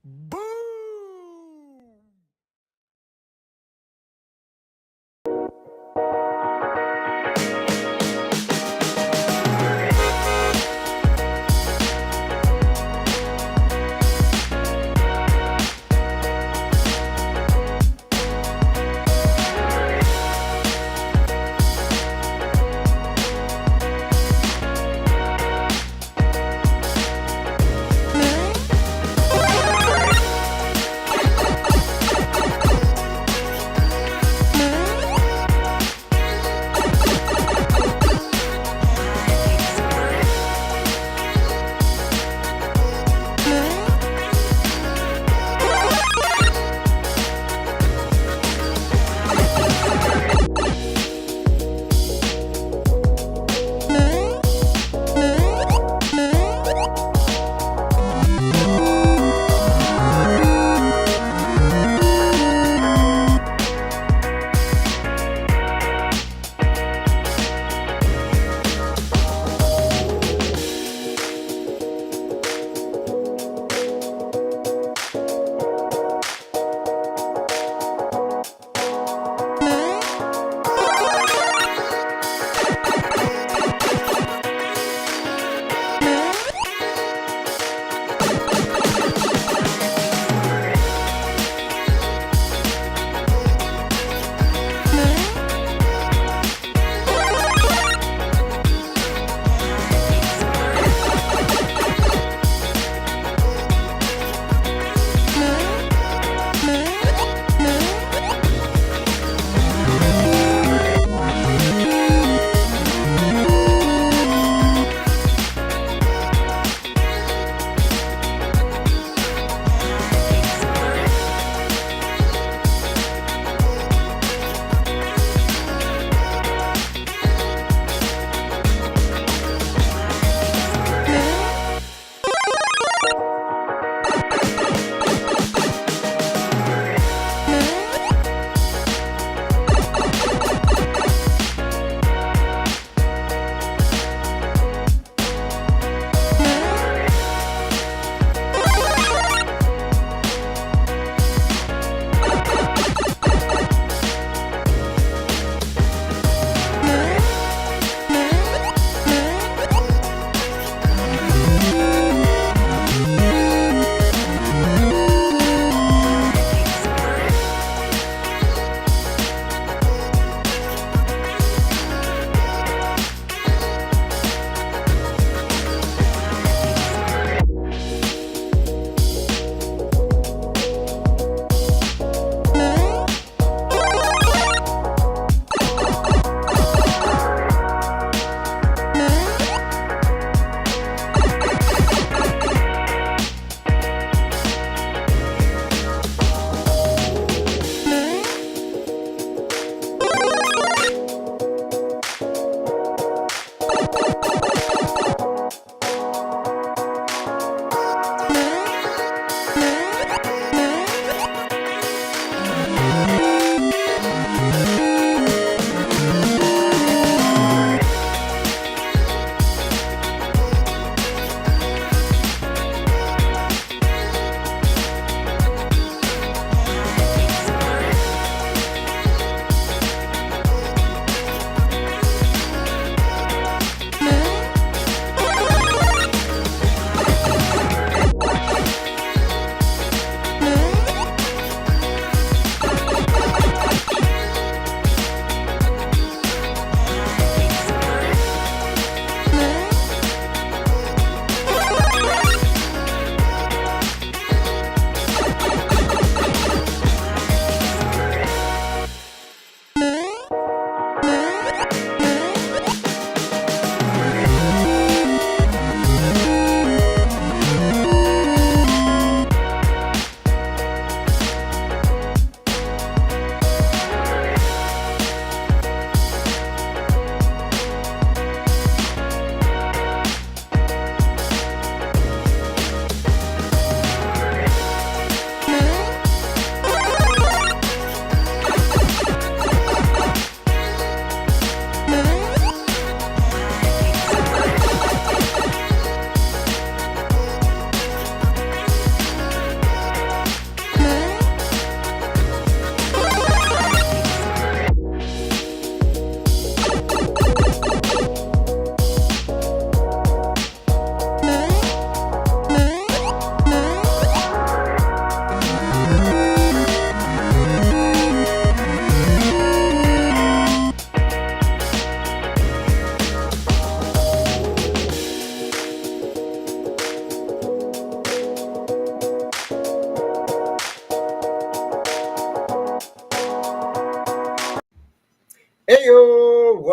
Boom!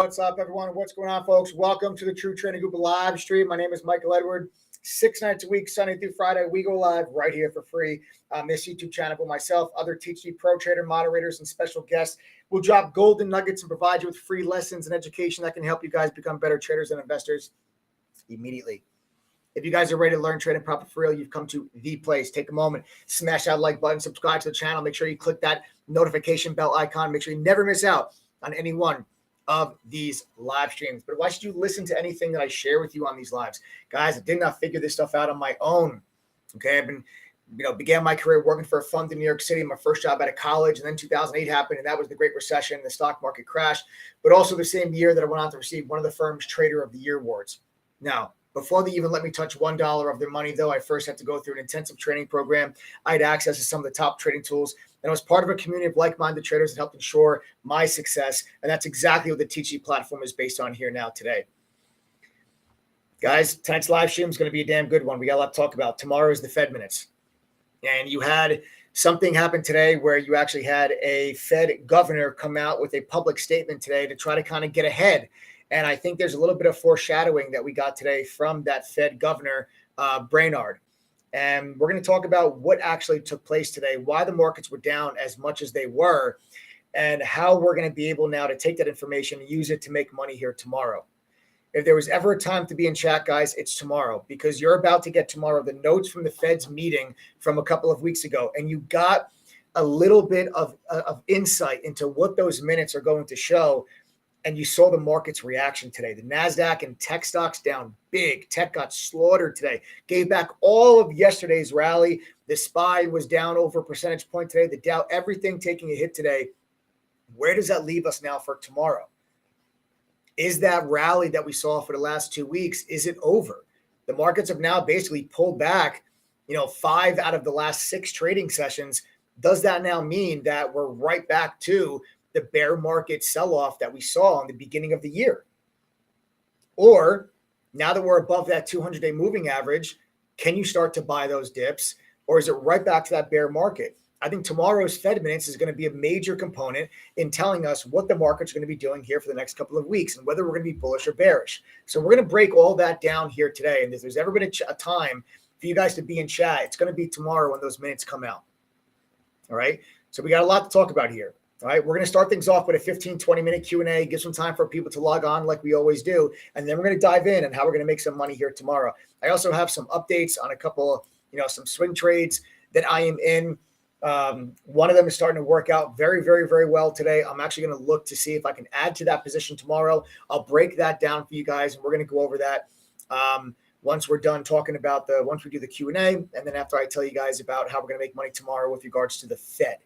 What's up, everyone? What's going on, folks? Welcome to the True Trading Group live stream. My name is Michael Edward. 6 nights a week, Sunday through Friday, we go live right here for free on this YouTube channel for myself, other TTR Pro Trader moderators, and special guests. We'll drop golden nuggets and provide you with free lessons and education that can help you guys become better traders and investors immediately. If you guys are ready to learn trading profit for real, you've come to the place. Take a moment, smash that like button, subscribe to the channel. Make sure you click that notification bell icon. Make sure you never miss out on any one of these live streams. But why should you listen to anything that I share with you on these lives? Guys, I did not figure this stuff out on my own. Okay, I've been, began my career working for a fund in New York City, my first job out of college, and then 2008 happened, and that was the Great Recession, the stock market crashed, but also the same year that I went on to receive one of the firm's Trader of the Year awards. Now, before they even let me touch $1 of their money, though, I first had to go through an intensive training program. I had access to some of the top trading tools, and I was part of a community of like-minded traders that helped ensure my success, and that's exactly what the TG platform is based on here now today. Guys, tonight's live stream is going to be a damn good one. We got a lot to talk about. Tomorrow is the Fed minutes, and you had something happen today where you actually had a Fed governor come out with a public statement today to try to kind of get ahead. And I think there's a little bit of foreshadowing that we got today from that Fed governor, Brainard. And we're going to talk about what actually took place today, why the markets were down as much as they were, and how we're going to be able now to take that information and use it to make money here tomorrow. If there was ever a time to be in chat, guys, it's tomorrow, because you're about to get tomorrow the notes from the Fed's meeting from a couple of weeks ago. And you got a little bit of insight into what those minutes are going to show. And you saw the market's reaction today. The NASDAQ and tech stocks down big. Tech got slaughtered today. Gave back all of yesterday's rally. The SPY was down over a percentage point today. The Dow, everything taking a hit today. Where does that leave us now for tomorrow? Is that rally that we saw for the last 2 weeks, is it over? The markets have now basically pulled back, 5 out of the last 6 trading sessions. Does that now mean that we're right back to the bear market sell-off that we saw in the beginning of the year? Or now that we're above that 200-day moving average, can you start to buy those dips? Or is it right back to that bear market? I think tomorrow's Fed minutes is going to be a major component in telling us what the market's going to be doing here for the next couple of weeks and whether we're going to be bullish or bearish. So we're going to break all that down here today. And if there's ever been a time for you guys to be in chat, it's going to be tomorrow when those minutes come out. All right. So we got a lot to talk about here. All right, we're going to start things off with a 15, 20-minute Q&A, give some time for people to log on like we always do, and then we're going to dive in and how we're going to make some money here tomorrow. I also have some updates on a couple, some swing trades that I am in. One of them is starting to work out very, very, very well today. I'm actually going to look to see if I can add to that position tomorrow. I'll break that down for you guys, and we're going to go over that once we're done talking about once we do the Q&A, and then after I tell you guys about how we're going to make money tomorrow with regards to the Fed.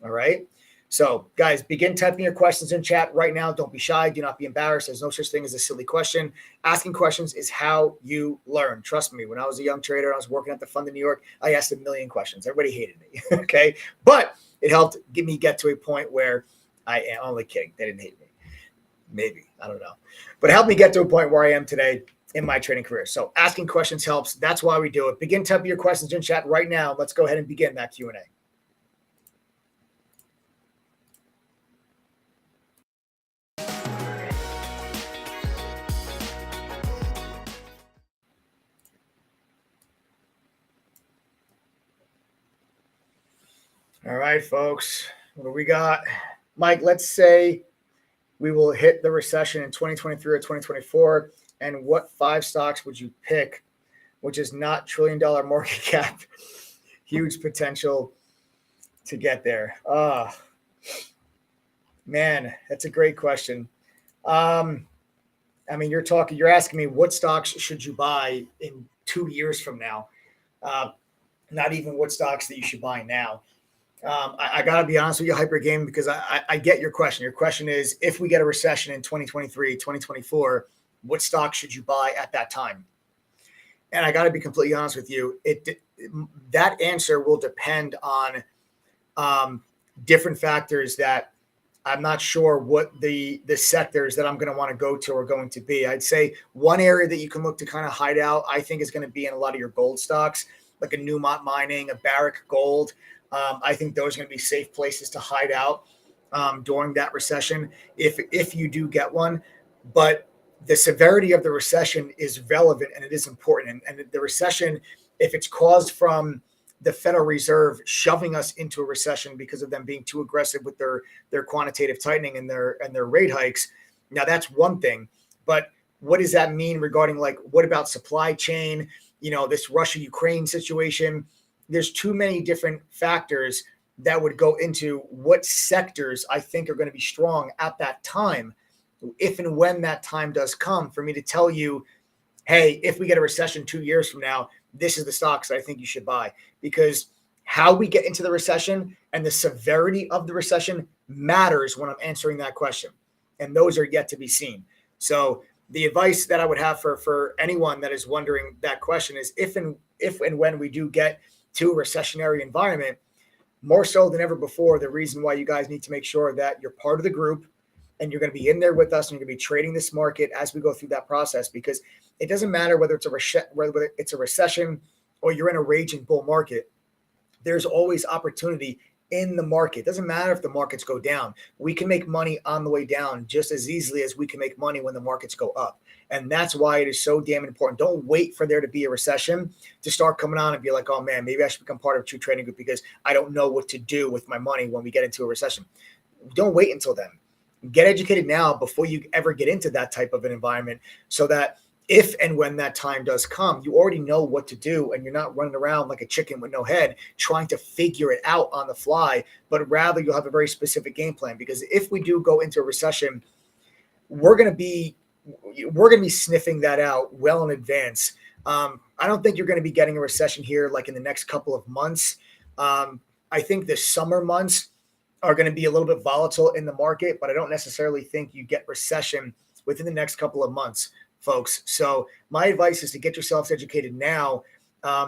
All right. So, guys, begin typing your questions in chat right now. Don't be shy. Do not be embarrassed. There's no such thing as a silly question. Asking questions is how you learn. Trust me, when I was a young trader, I was working at the fund in New York, I asked a million questions. Everybody hated me, okay? But it helped me get to a point where I am only kidding. They didn't hate me. Maybe. I don't know. But it helped me get to a point where I am today in my trading career. So asking questions helps. That's why we do it. Begin typing your questions in chat right now. Let's go ahead and begin that Q&A. All right, folks, what do we got? Mike, let's say we will hit the recession in 2023 or 2024, and what 5 stocks would you pick, which is not $1 trillion market cap, huge potential to get there? Man, that's a great question. You're asking me what stocks should you buy in 2 years from now, not even what stocks that you should buy now. I got to be honest with you, Hyper Game, because I get your question. Your question is, if we get a recession in 2023, 2024, what stock should you buy at that time? And I got to be completely honest with you. That answer will depend on different factors that I'm not sure what the sectors that I'm going to want to go to are going to be. I'd say one area that you can look to kind of hide out, I think, is going to be in a lot of your gold stocks, like a Newmont Mining, a Barrick Gold. I think those are going to be safe places to hide out. during that recession, if you do get one. But the severity of the recession is relevant and it is important. And the recession, if it's caused from the Federal Reserve shoving us into a recession because of them being too aggressive with their quantitative tightening and their rate hikes, now that's one thing. But what does that mean regarding, like, what about supply chain? This Russia-Ukraine situation. There's too many different factors that would go into what sectors I think are going to be strong at that time, if and when that time does come, for me to tell you, hey, if we get a recession 2 years from now, this is the stocks I think you should buy. Because how we get into the recession and the severity of the recession matters when I'm answering that question. And those are yet to be seen. So the advice that I would have for anyone that is wondering that question is, if and when we do get to a recessionary environment, more so than ever before, the reason why you guys need to make sure that you're part of the group and you're going to be in there with us and you're going to be trading this market as we go through that process, because it doesn't matter whether it's a recession or you're in a raging bull market. There's always opportunity in the market. It doesn't matter if the markets go down. We can make money on the way down just as easily as we can make money when the markets go up. And that's why it is so damn important. Don't wait for there to be a recession to start coming on and be like, oh man, maybe I should become part of a true trading group because I don't know what to do with my money when we get into a recession. Don't wait until then. Get educated now before you ever get into that type of an environment, so that if and when that time does come, you already know what to do and you're not running around like a chicken with no head trying to figure it out on the fly, but rather you'll have a very specific game plan. Because if we do go into a recession, we're going to be sniffing that out well in advance. I don't think you're going to be getting a recession here like in the next couple of months. I think the summer months are going to be a little bit volatile in the market, but I don't necessarily think you get recession within the next couple of months, folks. So my advice is to get yourselves educated now,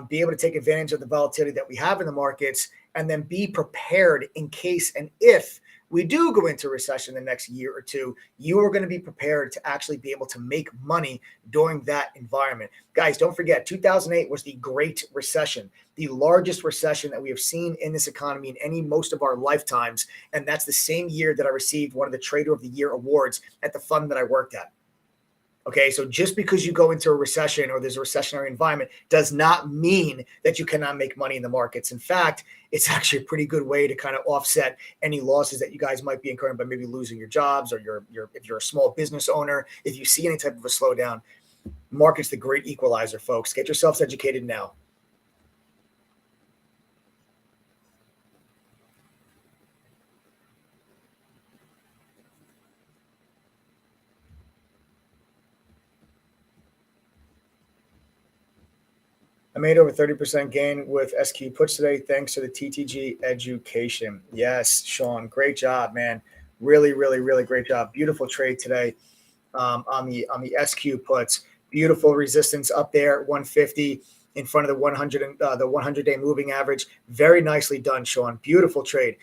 be able to take advantage of the volatility that we have in the markets, and then be prepared in case and if we do go into recession the next year or two. You are going to be prepared to actually be able to make money during that environment. Guys, don't forget, 2008 was the Great Recession, the largest recession that we have seen in this economy in most of our lifetimes. And that's the same year that I received one of the Trader of the Year awards at the fund that I worked at. Okay, so just because you go into a recession or there's a recessionary environment does not mean that you cannot make money in the markets. In fact, it's actually a pretty good way to kind of offset any losses that you guys might be incurring by maybe losing your jobs, or if you're a small business owner, if you see any type of a slowdown. Market's the great equalizer, folks. Get yourselves educated now. I made over 30% gain with SQ puts today thanks to the TTG education. Yes, Sean, great job, man. Really, really, really great job. Beautiful trade today on the SQ puts. Beautiful resistance up there at 150 in front of the 100 the 100-day moving average. Very nicely done, Sean. Beautiful trade.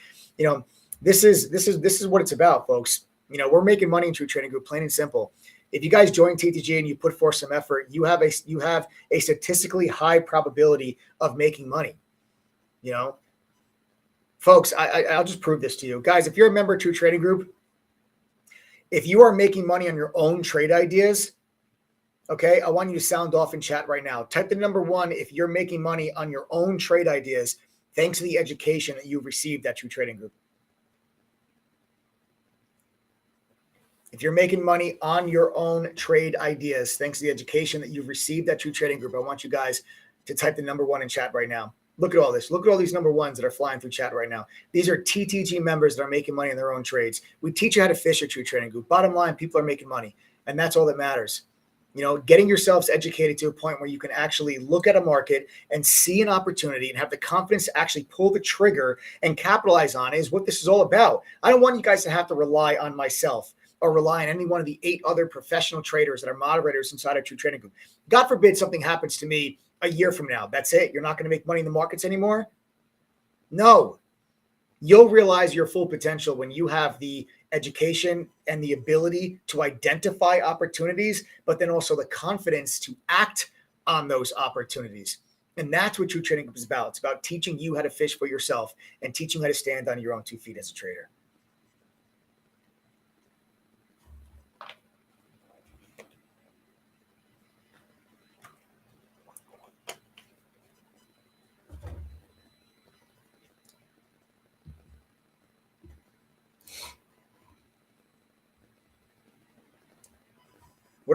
This is what it's about, folks. We're making money in True Trading Group, plain and simple. If you guys join TTG and you put forth some effort, you have a statistically high probability of making money. Folks, I'll just prove this to you. Guys, if you're a member of True Trading Group, if you are making money on your own trade ideas, okay, I want you to sound off in chat right now. Type the number 1 if you're making money on your own trade ideas thanks to the education that you've received at True Trading Group. If you're making money on your own trade ideas, thanks to the education that you've received at True Trading Group, I want you guys to type the number 1 in chat right now. Look at all this. Look at all these number 1s that are flying through chat right now. These are TTG members that are making money in their own trades. We teach you how to fish at True Trading Group. Bottom line, people are making money, and that's all that matters. Getting yourselves educated to a point where you can actually look at a market and see an opportunity and have the confidence to actually pull the trigger and capitalize on it is what this is all about. I don't want you guys to have to rely on myself or rely on any one of the 8 other professional traders that are moderators inside of True Trading Group. God forbid something happens to me a year from now. That's it. You're not going to make money in the markets anymore. No, you'll realize your full potential when you have the education and the ability to identify opportunities, but then also the confidence to act on those opportunities. And that's what True Trading Group is about. It's about teaching you how to fish for yourself and teaching you how to stand on your own 2 feet as a trader.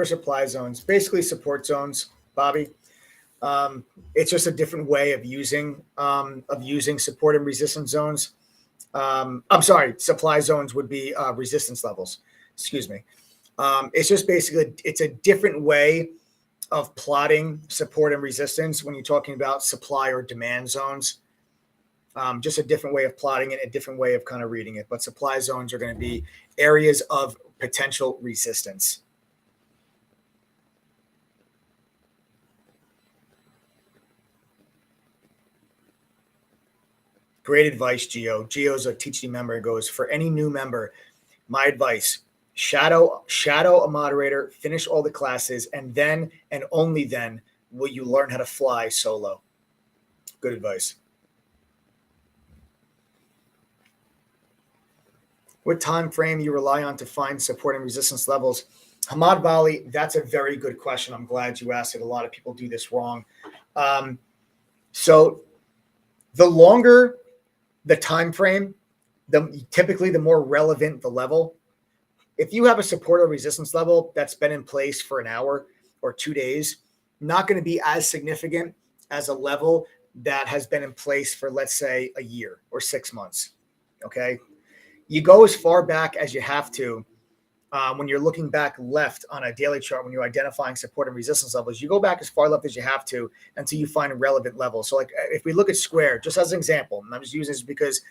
What are supply zones? Basically support zones, Bobby. It's just a different way of using support and resistance zones. I'm sorry, supply zones would be resistance levels. Excuse me. It's just basically, it's a different way of plotting support and resistance when you're talking about supply or demand zones. Just a different way of plotting it, a different way of kind of reading it. But supply zones are going to be areas of potential resistance. Great advice, Gio. Gio's a teaching member. It goes, for any new member, my advice, shadow a moderator, finish all the classes, and then and only then will you learn how to fly solo. Good advice. What time frame you rely on to find support and resistance levels? Hamad Bali, that's a very good question. I'm glad you asked it. A lot of people do this wrong. So the longer the time frame, typically the more relevant the level. If you have a support or resistance level that's been in place for an hour or 2 days, not going to be as significant as a level that has been in place for, let's say, a year or 6 months. Okay. You go as far back as you have to. When you're looking back left on a daily chart, when you're identifying support and resistance levels, you go back as far left as you have to until you find a relevant level. So like if we look at Square, just as an example, and I'm just using this because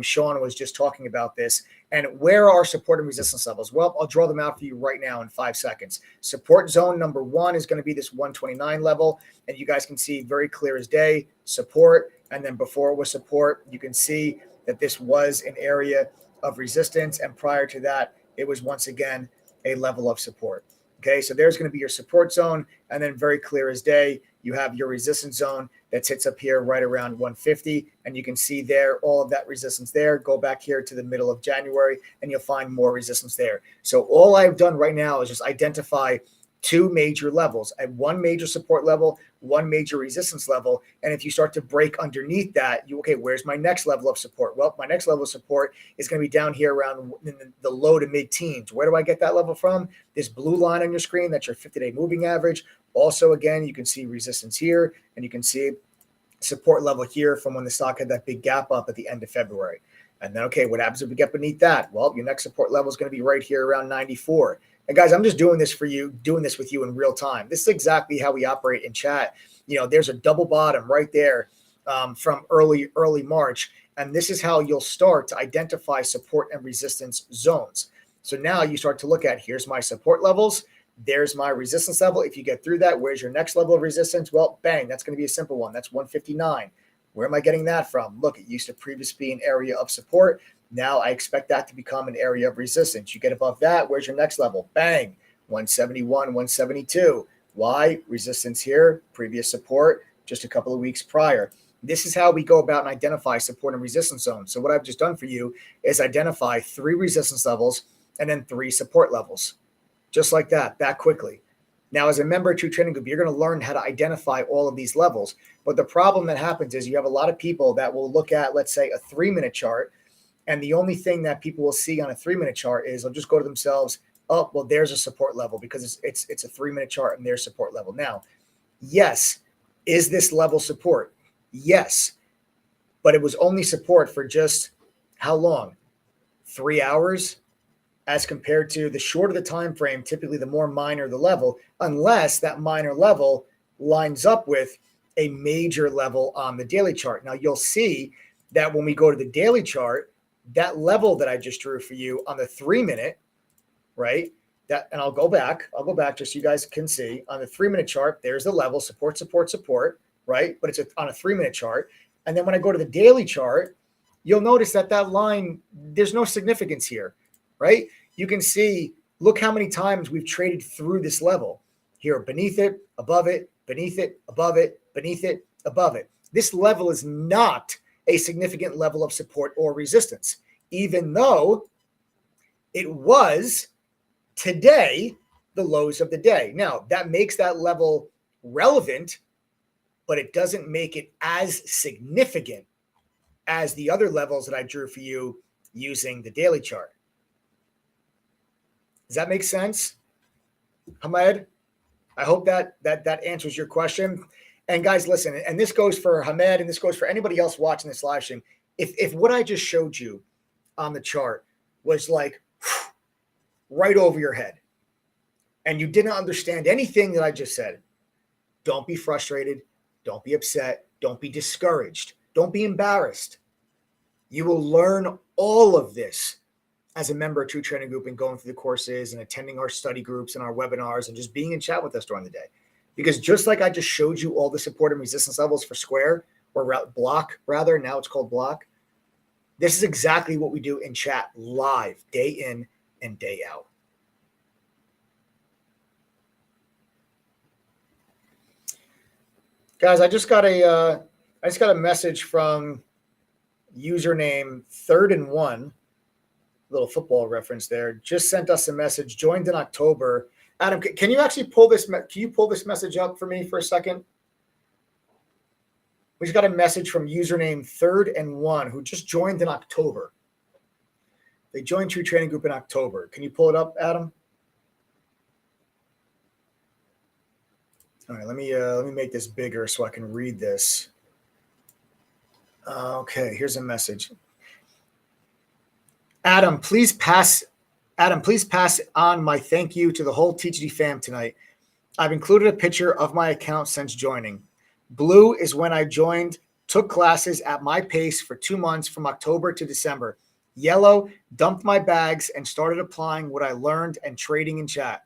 Sean was just talking about this, and where are support and resistance levels? Well, I'll draw them out for you right now in 5 seconds. Support zone number 1 is going to be this 129 level, and you guys can see very clear as day, support, and then before it was support, you can see that this was an area of resistance, and prior to that, it was once again a level of support. Okay, so there's going to be your support zone, and then very clear as day, you have your resistance zone that sits up here right around 150, and you can see there all of that resistance there. Go back here to the middle of January, and you'll find more resistance there. So all I've done right now is just identify 2 major levels, one major support level, 1 major resistance level. And if you start to break underneath that, okay, where's my next level of support? Well, my next level of support is going to be down here around the low to mid teens. Where do I get that level from? This blue line on your screen, that's your 50-day moving average. Also, again, you can see resistance here, and you can see support level here from when the stock had that big gap up at the end of February. And then, okay, what happens if we get beneath that? Well, your next support level is going to be right here around 94. And guys, I'm just doing this for you, doing this with you in real time. This is exactly how we operate in chat. There's a double bottom right there from early March. And this is how you'll start to identify support and resistance zones. So now you start to look at, here's my support levels. There's my resistance level. If you get through that, where's your next level of resistance? Well, bang, that's going to be a simple one. That's 159. Where am I getting that from? Look, it used to previously be an area of support. Now I expect that to become an area of resistance. You get above that, where's your next level? Bang, 171, 172. Why? Resistance here, previous support just a couple of weeks prior. This is how we go about and identify support and resistance zones. So what I've just done for you is identify 3 resistance levels and then 3 support levels. Just like that quickly. Now, as a member of True Trading Group, you're going to learn how to identify all of these levels. But the problem that happens is you have a lot of people that will look at, let's say, a 3-minute chart. And the only thing that people will see on a 3-minute chart is they'll just go to themselves, oh, well, there's a support level because it's a 3-minute chart and there's support level. Now, yes, is this level support? Yes. But it was only support for just how long? 3 hours? As compared to the shorter the time frame, typically the more minor the level, unless that minor level lines up with a major level on the daily chart. Now you'll see that when we go to the daily chart, that level that I just drew for you on the 3-minute, right? And I'll go back just so you guys can see on the 3-minute chart, there's the level, support, right? But it's on a 3-minute chart. And then when I go to the daily chart, you'll notice that line, there's no significance here, right? You can see, look how many times we've traded through this level. Here, beneath it, above it, beneath it, above it, beneath it, above it. This level is not a significant level of support or resistance, even though it was today the lows of the day. Now, that makes that level relevant, but it doesn't make it as significant as the other levels that I drew for you using the daily chart. Does that make sense? Hamed, I hope that answers your question. And guys, listen, and this goes for Hamed and this goes for anybody else watching this live stream. If what I just showed you on the chart was like right over your head and you didn't understand anything that I just said, don't be frustrated. Don't be upset. Don't be discouraged. Don't be embarrassed. You will learn all of this as a member of True Trading Group and going through the courses and attending our study groups and our webinars and just being in chat with us during the day. Because just like I just showed you all the support and resistance levels for Square or Block, rather, now it's called Block. This is exactly what we do in chat live, day in and day out. Guys, I just got a message from username 3rd and 1, little football reference there. Just sent us a message. Joined in October. Adam, can you actually pull this? Can you pull this message up for me for a second? We just got a message from username 3rd and 1 who just joined in October. They joined True Trading Group in October. Can you pull it up, Adam? All right, let me make this bigger so I can read this. Okay, here's a message. Adam, please pass on my thank you to the whole TTG fam tonight. I've included a picture of my account since joining. Blue is when I joined, took classes at my pace for 2 months from October to December. Yellow, dumped my bags and started applying what I learned and trading in chat.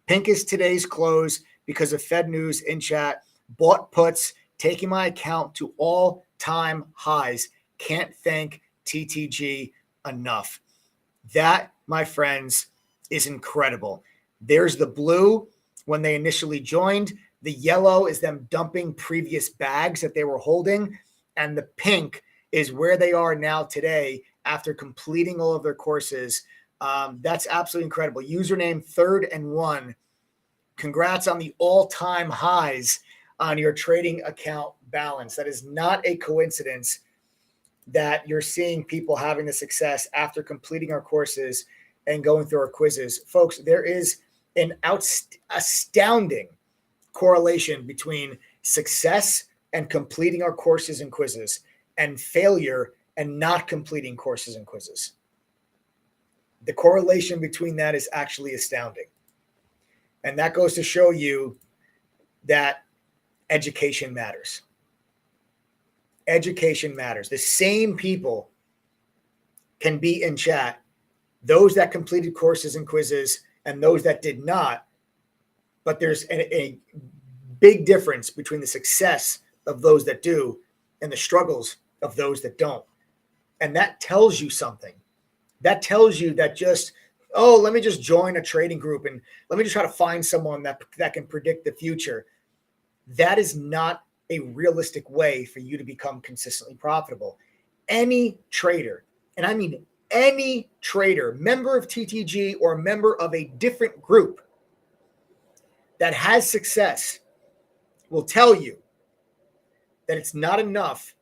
Pink is today's close because of Fed news in chat. Bought puts, taking my account to all-time highs. Can't thank TTG enough. That, my friends, is incredible. There's the blue when they initially joined. The yellow is them dumping previous bags that they were holding. And the pink is where they are now today after completing all of their courses. That's absolutely incredible. Username 3rd and 1. Congrats on the all-time highs on your trading account balance. That is not a coincidence that you're seeing people having the success after completing our courses and going through our quizzes. Folks, there is an astounding correlation between success and completing our courses and quizzes and failure and not completing courses and quizzes. The correlation between that is actually astounding. And that goes to show you that education matters. Education matters. The same people can be in chat, those that completed courses and quizzes and those that did not. But there's a big difference between the success of those that do and the struggles of those that don't. And that tells you something. That tells you that just, oh, let me just join a trading group and let me just try to find someone that can predict the future. That is not a realistic way for you to become consistently profitable. Any trader, and I mean any trader, member of TTG or member of a different group that has success will tell you that it's not enough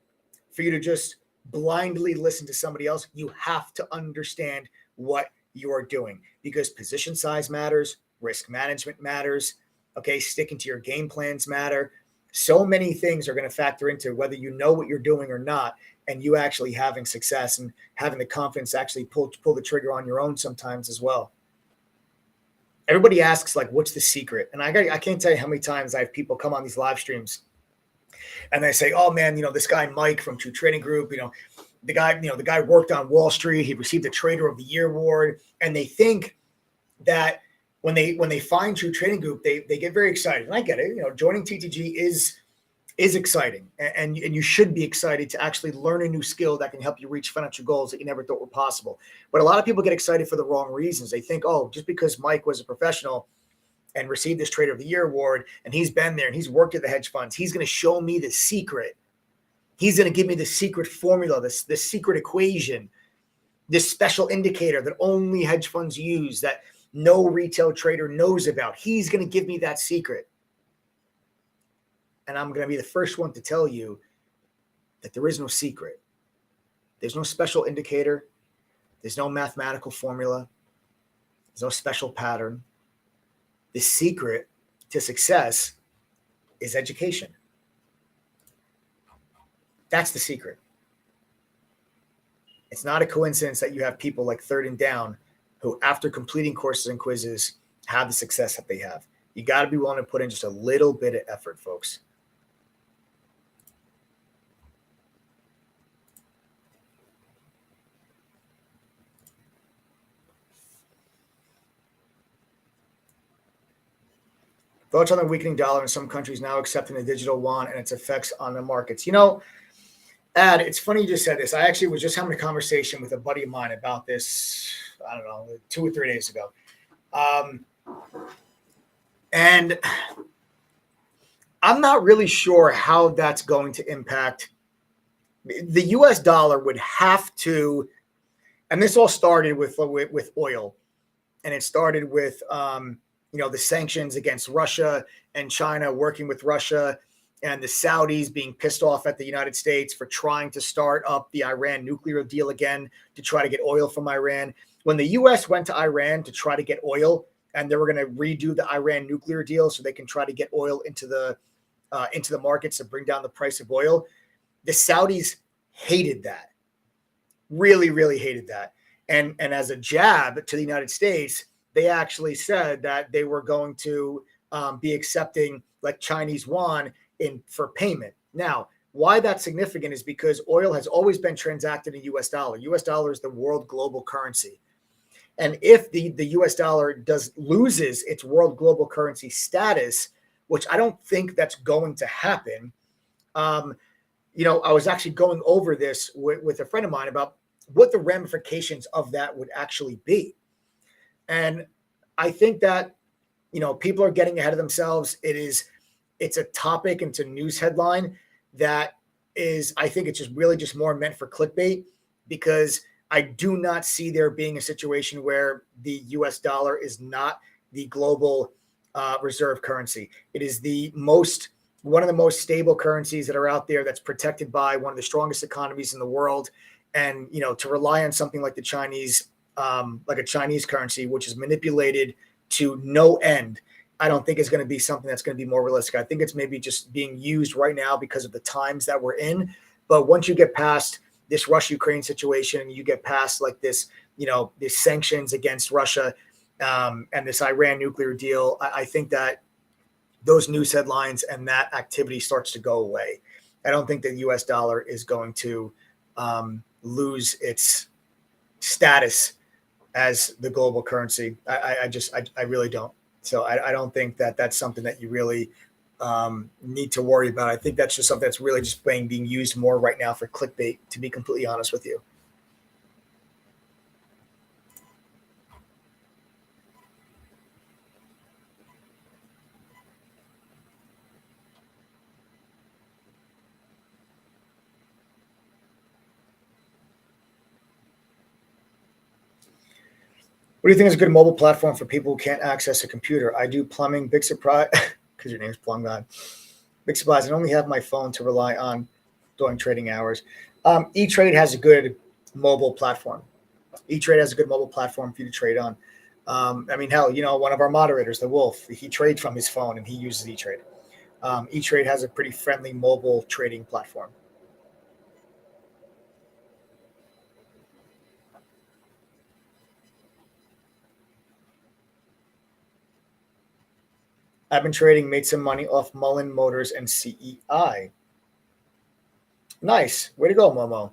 for you to just blindly listen to somebody else. You have to understand what you are doing because position size matters, risk management matters, okay, sticking to your game plans matter. So many things are going to factor into whether you know what you're doing or not, and you actually having success and having the confidence to actually pull the trigger on your own sometimes as well. Everybody asks, like, what's the secret? And I can't tell you how many times I have people come on these live streams and they say, oh man, this guy Mike from True Trading Group, the guy worked on Wall Street. He received the Trader of the Year award. And they think that when they find True Trading Group, they get very excited. And I get it. Joining TTG is exciting, and you should be excited to actually learn a new skill that can help you reach financial goals that you never thought were possible. But a lot of people get excited for the wrong reasons. They think, oh, just because Mike was a professional and received this Trader of the Year award, and he's been there and he's worked at the hedge funds, he's going to show me the secret. He's going to give me the secret formula, this secret equation, this special indicator that only hedge funds use, that no retail trader knows about. He's going to give me that secret. And I'm going to be the first one to tell you that there is no secret. There's no special indicator. There's no mathematical formula. There's no special pattern. The secret to success is education. That's the secret. It's not a coincidence that you have people like Third and Down who, after completing courses and quizzes, have the success that they have. You got to be willing to put in just a little bit of effort, folks. Thoughts on the weakening dollar in some countries now accepting the digital yuan and its effects on the markets? Ad, it's funny you just said this. I actually was just having a conversation with a buddy of mine about this, I don't know, 2 or 3 days ago. And I'm not really sure how that's going to impact. The US dollar would have to, and this all started with oil, and it started with the sanctions against Russia and China working with Russia, and the Saudis being pissed off at the United States for trying to start up the Iran nuclear deal again to try to get oil from Iran. When the US went to Iran to try to get oil, and they were going to redo the Iran nuclear deal so they can try to get oil into the markets to bring down the price of oil, the Saudis hated that. Really, really hated that. And as a jab to the United States, they actually said that they were going to be accepting like Chinese yuan for payment. Now, why that's significant is because oil has always been transacted in US dollar. US dollar is the world global currency. And if the US dollar loses its world global currency status, which I don't think that's going to happen, I was actually going over this with a friend of mine about what the ramifications of that would actually be. And I think that, people are getting ahead of themselves. It's a topic, and it's a news headline that is, I think it's just more meant for clickbait, because I do not see there being a situation where the US dollar is not the global reserve currency. It is one of the most stable currencies that are out there, that's protected by one of the strongest economies in the world. And, to rely on something like the Chinese, like a Chinese currency, which is manipulated to no end, I don't think is going to be something that's going to be more realistic. I think it's maybe just being used right now because of the times that we're in. But once you get past this Russia-Ukraine situation, you get past like this, these sanctions against Russia and this Iran nuclear deal, I think that those news headlines and that activity starts to go away. I don't think the US dollar is going to lose its status as the global currency. I really don't. So I don't think that that's something that you really need to worry about. I think that's just something that's really just being used more right now for clickbait, to be completely honest with you. What do you think is a good mobile platform for people who can't access a computer? I do plumbing. Big surprise, because your name's Plum God. Big surprise. I only have my phone to rely on during trading hours. E-Trade has a good mobile platform. E-Trade has a good mobile platform for you to trade on. Hell, one of our moderators, the Wolf, he trades from his phone and he uses E-Trade. E-Trade has a pretty friendly mobile trading platform. I've been trading, made some money off Mullen Motors and CEI. Nice. Way to go, Momo.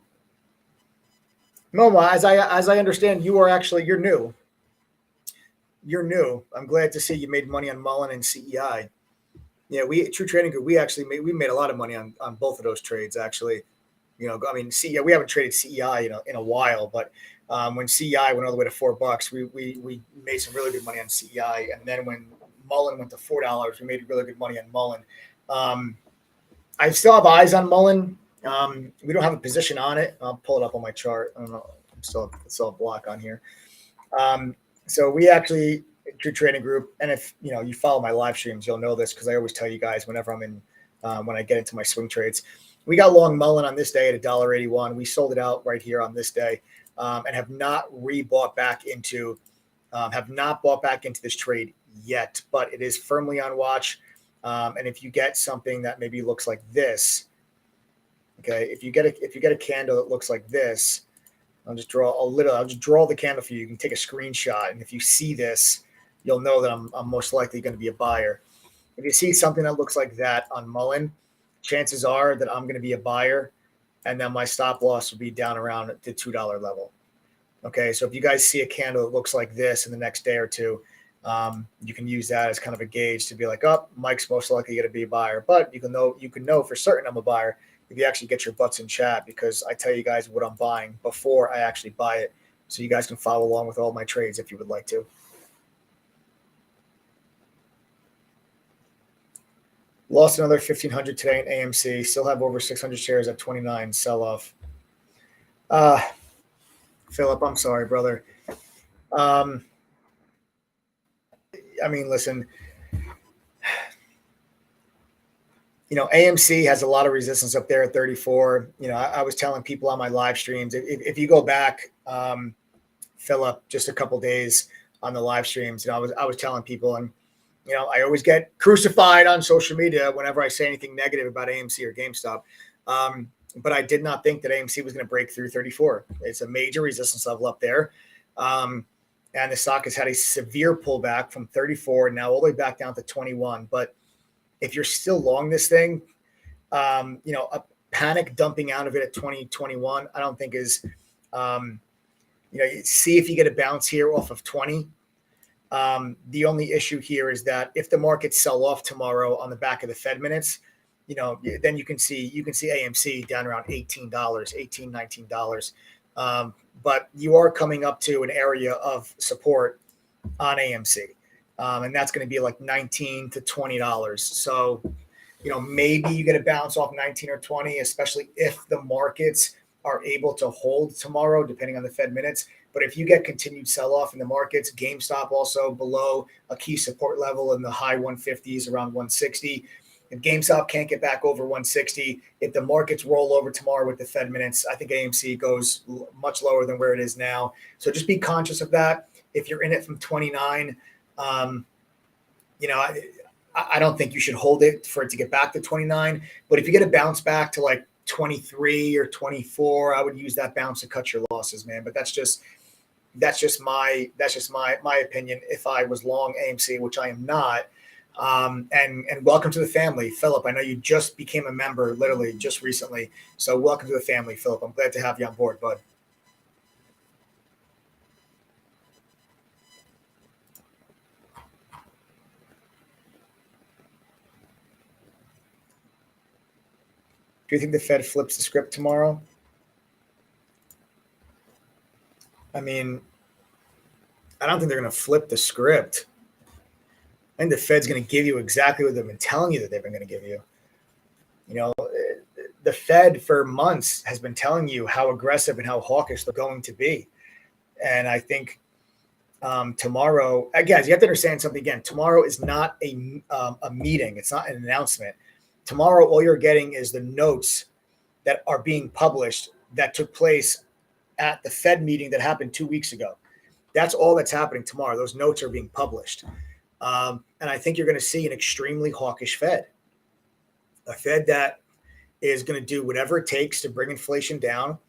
Momo, as I understand, you're new. You're new. I'm glad to see you made money on Mullen and CEI. Yeah, True Trading Group, we made a lot of money on both of those trades, actually. CEI, we haven't traded CEI in a while, but when CEI went all the way to $4, we made some really good money on CEI. And then when Mullen went to $4, we made really good money on Mullen. I still have eyes on Mullen. We don't have a position on it. I'll pull it up on my chart. I don't know. It's still a block on here. So we actually, True Trading Group, and if you follow my live streams, you'll know this because I always tell you guys whenever I'm in, when I get into my swing trades. We got long Mullen on this day at $1.81. We sold it out right here on this day, and have not bought back into this trade yet, but it is firmly on watch. And if you get something that maybe looks like this, okay, if you get a candle that looks like this, I'll just draw the candle for you. You can take a screenshot, and if you see this, you'll know that I'm most likely going to be a buyer. If you see something that looks like that on Mullen, chances are that I'm going to be a buyer, and then my stop loss will be down around the $2 level. Okay, so if you guys see a candle that looks like this in the next day or two, you can use that as kind of a gauge to be like, oh, Mike's most likely going to be a buyer. But you can know for certain I'm a buyer if you actually get your butts in chat, because I tell you guys what I'm buying before I actually buy it, so you guys can follow along with all my trades if you would like to. Lost another 1,500 today in AMC. Still have over 600 shares at 29 sell off. Philip, I'm sorry, brother. I mean, listen, AMC has a lot of resistance up there at 34. I was telling people on my live streams, if you go back, Philip, just a couple days on the live streams, I was telling people, and I always get crucified on social media whenever I say anything negative about AMC or GameStop. But I did not think that AMC was going to break through 34. It's a major resistance level up there. And the stock has had a severe pullback from 34 now all the way back down to 21. But if you're still long this thing, a panic dumping out of it at 2021, I don't think is, see if you get a bounce here off of 20. The only issue here is that if the markets sell off tomorrow on the back of the Fed minutes, then you can see AMC down around $18, $19. But you are coming up to an area of support on AMC. And that's going to be like $19 to $20. So, maybe you get a bounce off 19 or 20, especially if the markets are able to hold tomorrow, depending on the Fed minutes. But if you get continued sell-off in the markets, GameStop also below a key support level in the high 150s, around 160. If GameStop can't get back over 160, if the markets roll over tomorrow with the Fed minutes, I think AMC goes much lower than where it is now. So just be conscious of that. If you're in it from 29, I don't think you should hold it for it to get back to 29. But if you get a bounce back to like 23 or 24, I would use that bounce to cut your losses, man. But that's just my opinion. If I was long AMC, which I am not. And welcome to the family, Philip. I know you just became a member literally just recently. So welcome to the family, Philip. I'm glad to have you on board, bud. Do you think the Fed flips the script tomorrow? I mean, I don't think they're going to flip the script. I think the Fed's going to give you exactly what they've been telling you that they've been going to give you. The Fed for months has been telling you how aggressive and how hawkish they're going to be. And I think tomorrow, guys, you have to understand something again. Tomorrow is not a meeting. It's not an announcement. Tomorrow, all you're getting is the notes that are being published that took place at the Fed meeting that happened 2 weeks ago. That's all that's happening tomorrow. Those notes are being published. And I think you're going to see an extremely hawkish Fed, a Fed that is going to do whatever it takes to bring inflation down,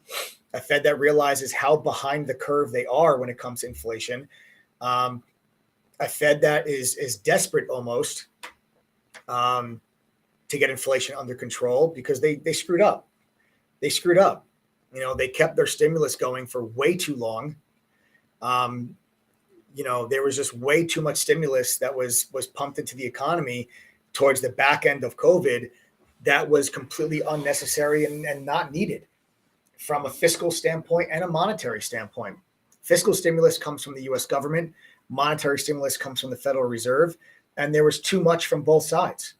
a Fed that realizes how behind the curve they are when it comes to inflation, a Fed that is desperate almost to get inflation under control because they screwed up. They screwed up. They kept their stimulus going for way too long. There was just way too much stimulus that was pumped into the economy towards the back end of COVID that was completely unnecessary and not needed from a fiscal standpoint and a monetary standpoint. Fiscal stimulus comes from the U.S. government. Monetary stimulus comes from the Federal Reserve. And there was too much from both sides.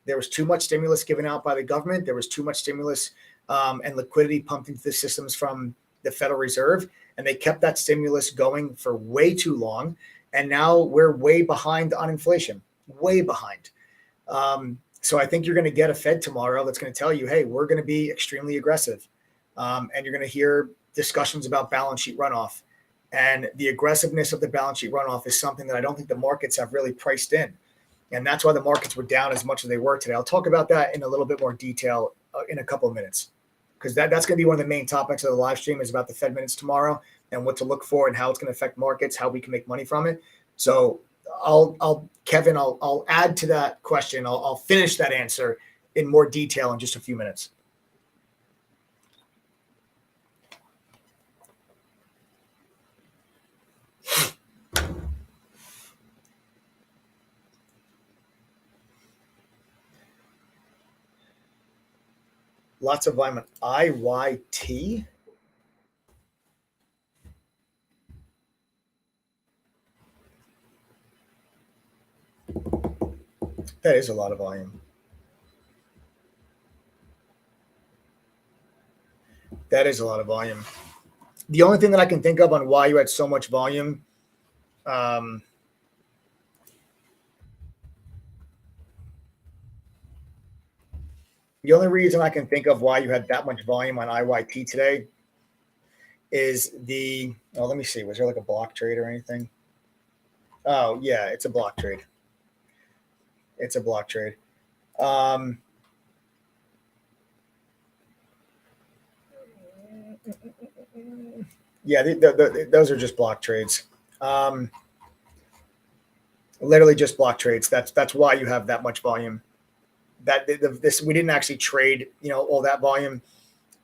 There was too much stimulus given out by the government. There was too much stimulus and liquidity pumped into the systems from the Federal Reserve. And they kept that stimulus going for way too long. And now we're way behind on inflation, way behind. So I think you're going to get a Fed tomorrow that's going to tell you, hey, we're going to be extremely aggressive. And you're going to hear discussions about balance sheet runoff. And the aggressiveness of the balance sheet runoff is something that I don't think the markets have really priced in. And that's why the markets were down as much as they were today. I'll talk about that in a little bit more detail in a couple of minutes, because that's going to be one of the main topics of the live stream, is about the Fed minutes tomorrow and what to look for and how it's going to affect markets, how we can make money from it. So Kevin, I'll add to that question. I'll finish that answer in more detail in just a few minutes. Lots of volume on IYT. That is a lot of volume. That is a lot of volume. The only thing that I can think of on why you had so much volume, the only reason I can think of why you had that much volume on IYT today is let me see. Was there like a block trade or anything? Oh, yeah, it's a block trade. It's a block trade. Yeah, those are just block trades. Literally just block trades. That's why you have that much volume. This we didn't actually trade, all that volume.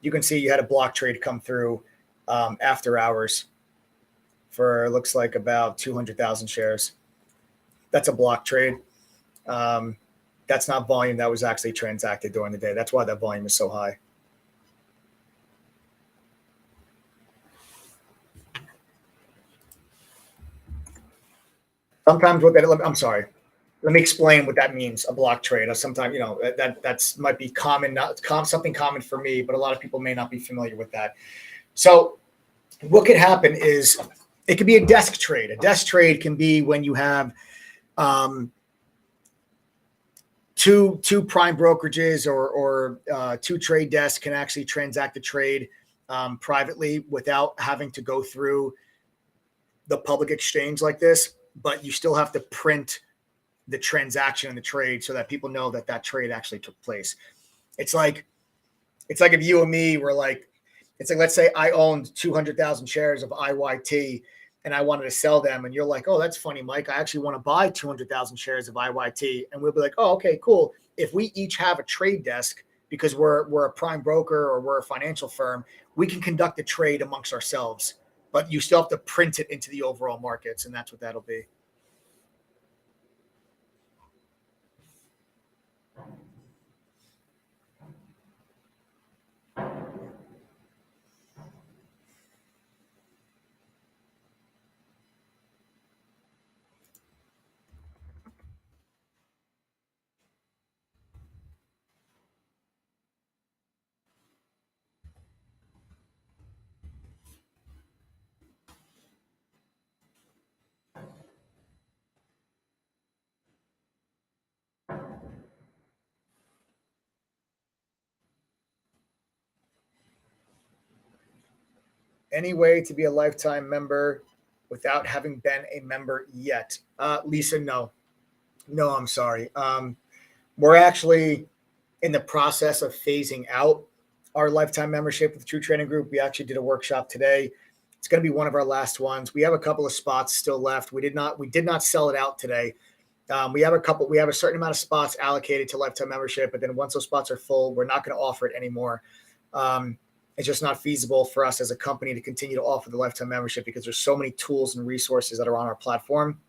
You can see you had a block trade come through after hours for, looks like, about 200,000 shares. That's a block trade. That's not volume that was actually transacted during the day. That's why that volume is so high. Sometimes I'm sorry. Let me explain what that means, a block trade. Sometimes, that's might be something common for me, but a lot of people may not be familiar with that. So what could happen is it could be a desk trade. A desk trade can be when you have two prime brokerages or two trade desks can actually transact a trade privately without having to go through the public exchange like this, but you still have to print the transaction and the trade so that people know that trade actually took place. It's like if you and me were like, it's like, let's say I owned 200,000 shares of IYT and I wanted to sell them. And you're like, oh, that's funny, Mike. I actually want to buy 200,000 shares of IYT. And we'll be like, oh, okay, cool. If we each have a trade desk, because we're a prime broker or we're a financial firm, we can conduct a trade amongst ourselves, but you still have to print it into the overall markets. And that's what that'll be. Any way to be a lifetime member without having been a member yet? Lisa, no, I'm sorry. We're actually in the process of phasing out our lifetime membership with True Trading Group. We actually did a workshop today. It's going to be one of our last ones. We have a couple of spots still left. We did not sell it out today. We have a certain amount of spots allocated to lifetime membership, but then once those spots are full, we're not going to offer it anymore. It's just not feasible for us as a company to continue to offer the lifetime membership because there's so many tools and resources that are on our platform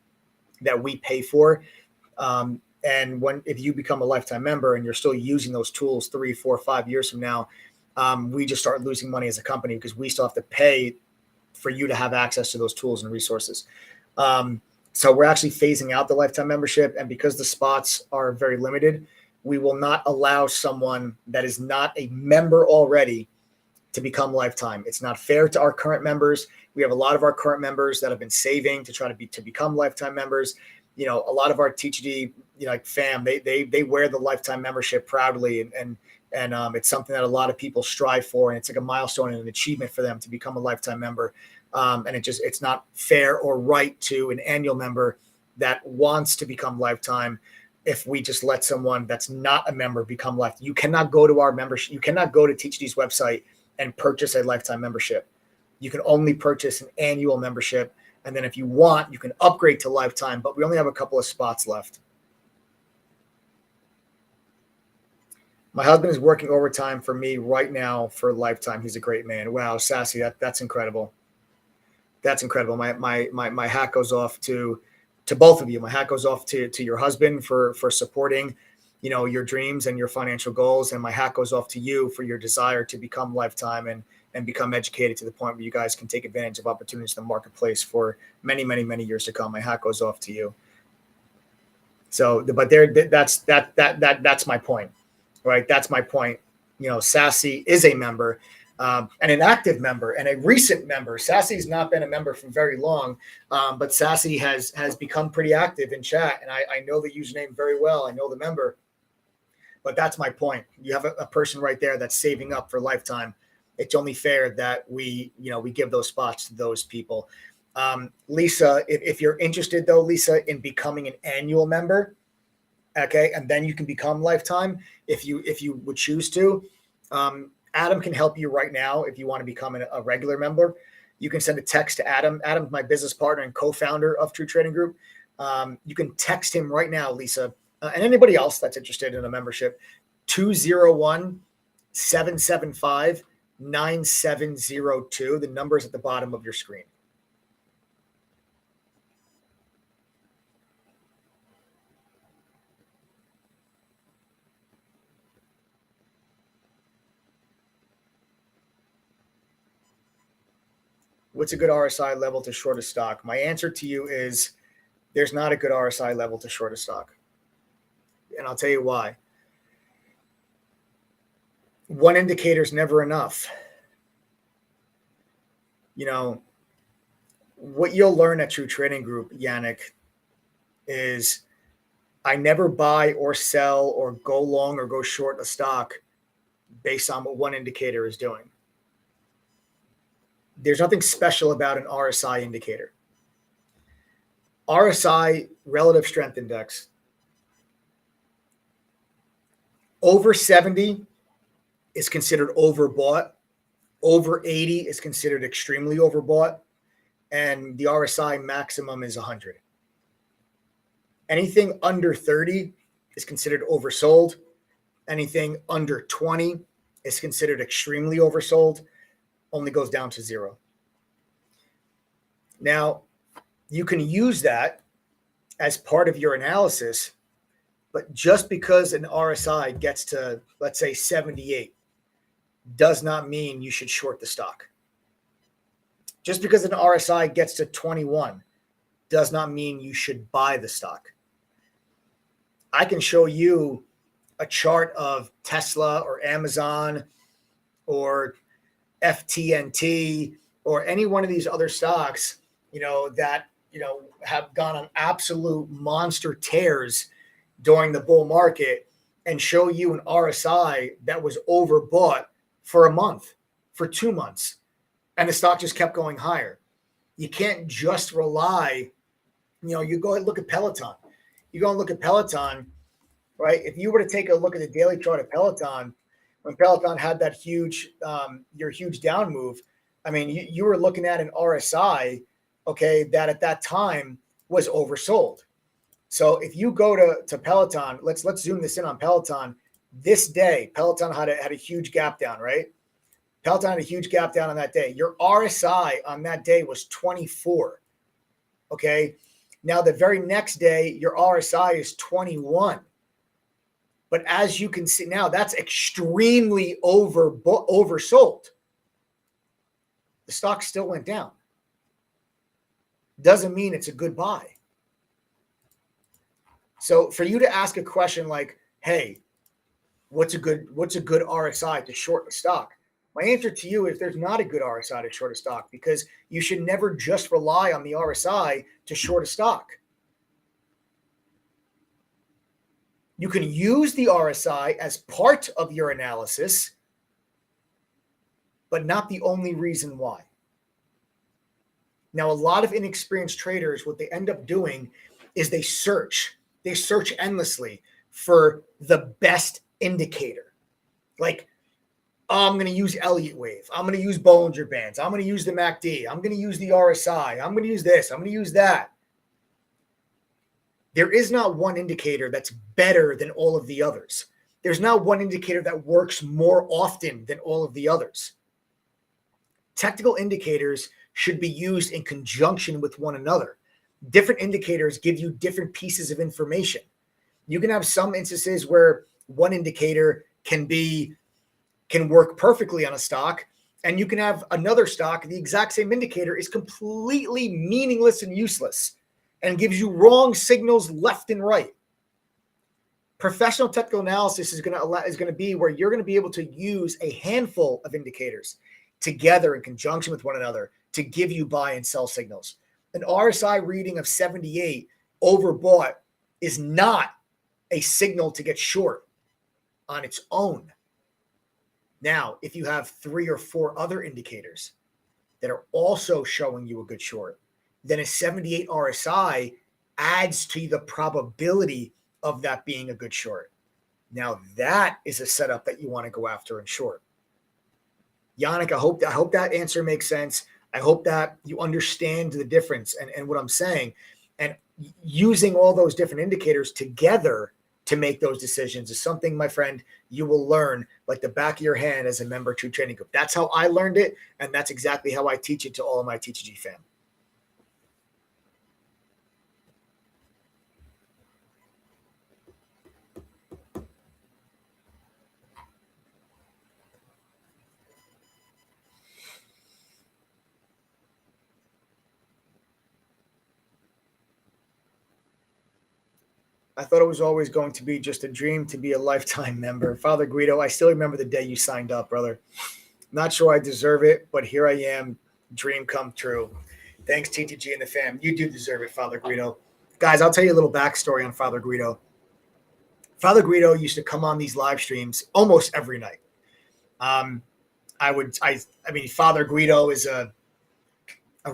that we pay for. And if you become a lifetime member and you're still using those tools 3, 4, 5 years from now, we just start losing money as a company because we still have to pay for you to have access to those tools and resources. So we're actually phasing out the lifetime membership. And because the spots are very limited, we will not allow someone that is not a member already to become lifetime. It's not fair to our current members. We have a lot of our current members that have been saving to try to become lifetime members. A lot of our TGD, like fam, they wear the lifetime membership proudly, and it's something that a lot of people strive for, and it's like a milestone and an achievement for them to become a lifetime member. And it's not fair or right to an annual member that wants to become lifetime if we just let someone that's not a member become lifetime. You cannot go to our membership. You cannot go to TeachD's website and purchase a lifetime membership. You can only purchase an annual membership. And then if you want, you can upgrade to lifetime, but we only have a couple of spots left. My husband is working overtime for me right now for lifetime. He's a great man. Wow, Sassy, that's incredible. That's incredible. My hat goes off to both of you. My hat goes off to your husband for supporting, your dreams and your financial goals. And my hat goes off to you for your desire to become lifetime and become educated to the point where you guys can take advantage of opportunities in the marketplace for many, many, many years to come. My hat goes off to you. So, but that's my point, right? That's my point. Sassy is a member. And an active member and a recent member. Sassy's not been a member for very long, but Sassy has become pretty active in chat. And I know the username very well. I know the member. But that's my point. You have a person right there that's saving up for lifetime. It's only fair that we give those spots to those people. Lisa, if you're interested, though, Lisa, in becoming an annual member, okay, and then you can become lifetime if you would choose to. Adam can help you right now if you want to become a regular member. You can send a text to Adam. Adam's my business partner and co-founder of True Trading Group. You can text him right now, Lisa, and anybody else that's interested in a membership, 201-775-9702. The number is at the bottom of your screen. What's a good RSI level to short a stock? My answer to you is there's not a good RSI level to short a stock. And I'll tell you why. One indicator is never enough. What you'll learn at True Trading Group, Yannick, is I never buy or sell or go long or go short a stock based on what one indicator is doing. There's nothing special about an RSI indicator. RSI, relative strength index, over 70 is considered overbought. Over 80 is considered extremely overbought. And the RSI maximum is 100. Anything under 30 is considered oversold. Anything under 20 is considered extremely oversold. Only goes down to 0. Now, you can use that as part of your analysis, but just because an RSI gets to, let's say, 78, does not mean you should short the stock. Just because an RSI gets to 21 does not mean you should buy the stock. I can show you a chart of Tesla or Amazon or FTNT or any one of these other stocks, that, have gone on absolute monster tears during the bull market and show you an RSI that was overbought for a month, for 2 months, and the stock just kept going higher. You can't just rely, you go and look at Peloton. You go and look at Peloton, right? If you were to take a look at the daily chart of Peloton, when Peloton had that huge down move, I mean, you were looking at an RSI, okay, that at that time was oversold. So if you go to Peloton, let's zoom this in on Peloton. This day, Peloton had a huge gap down, right? Peloton had a huge gap down on that day. Your RSI on that day was 24. Okay. Now the very next day, your RSI is 21. But as you can see now, that's extremely oversold. The stock still went down. Doesn't mean it's a good buy. So for you to ask a question like, hey, what's a good RSI to short the stock? My answer to you is there's not a good RSI to short a stock, because you should never just rely on the RSI to short a stock. You can use the RSI as part of your analysis, but not the only reason why. Now, a lot of inexperienced traders, what they end up doing is they search endlessly for the best indicator. Like, oh, I'm going to use Elliott wave. I'm going to use Bollinger Bands. I'm going to use the MACD. I'm going to use the RSI. I'm going to use this. I'm going to use that. There is not one indicator that's better than all of the others. There's not one indicator that works more often than all of the others. Technical indicators should be used in conjunction with one another. Different indicators give you different pieces of information. You can have some instances where one indicator can work perfectly on a stock, and you can have another stock, the exact same indicator is completely meaningless and useless and gives you wrong signals left and right. Professional technical analysis is going to be where you're going to be able to use a handful of indicators together in conjunction with one another to give you buy and sell signals. An RSI reading of 78 overbought is not a signal to get short on its own. Now, if you have 3 or 4 other indicators that are also showing you a good short, then a 78 RSI adds to the probability of that being a good short. Now, that is a setup that you want to go after in short. Yannick, I hope that answer makes sense. I hope that you understand the difference and what I'm saying. And using all those different indicators together to make those decisions is something, my friend, you will learn like the back of your hand as a member to Trading Group. That's how I learned it, and that's exactly how I teach it to all of my TTG fam. I thought it was always going to be just a dream to be a lifetime member. Father Guido, I still remember the day you signed up, brother. Not sure I deserve it, but here I am. Dream come true. Thanks, TTG and the fam. You do deserve it, Father Guido. Guys, I'll tell you a little backstory on Father Guido. Father Guido used to come on these live streams almost every night. I mean, Father Guido is a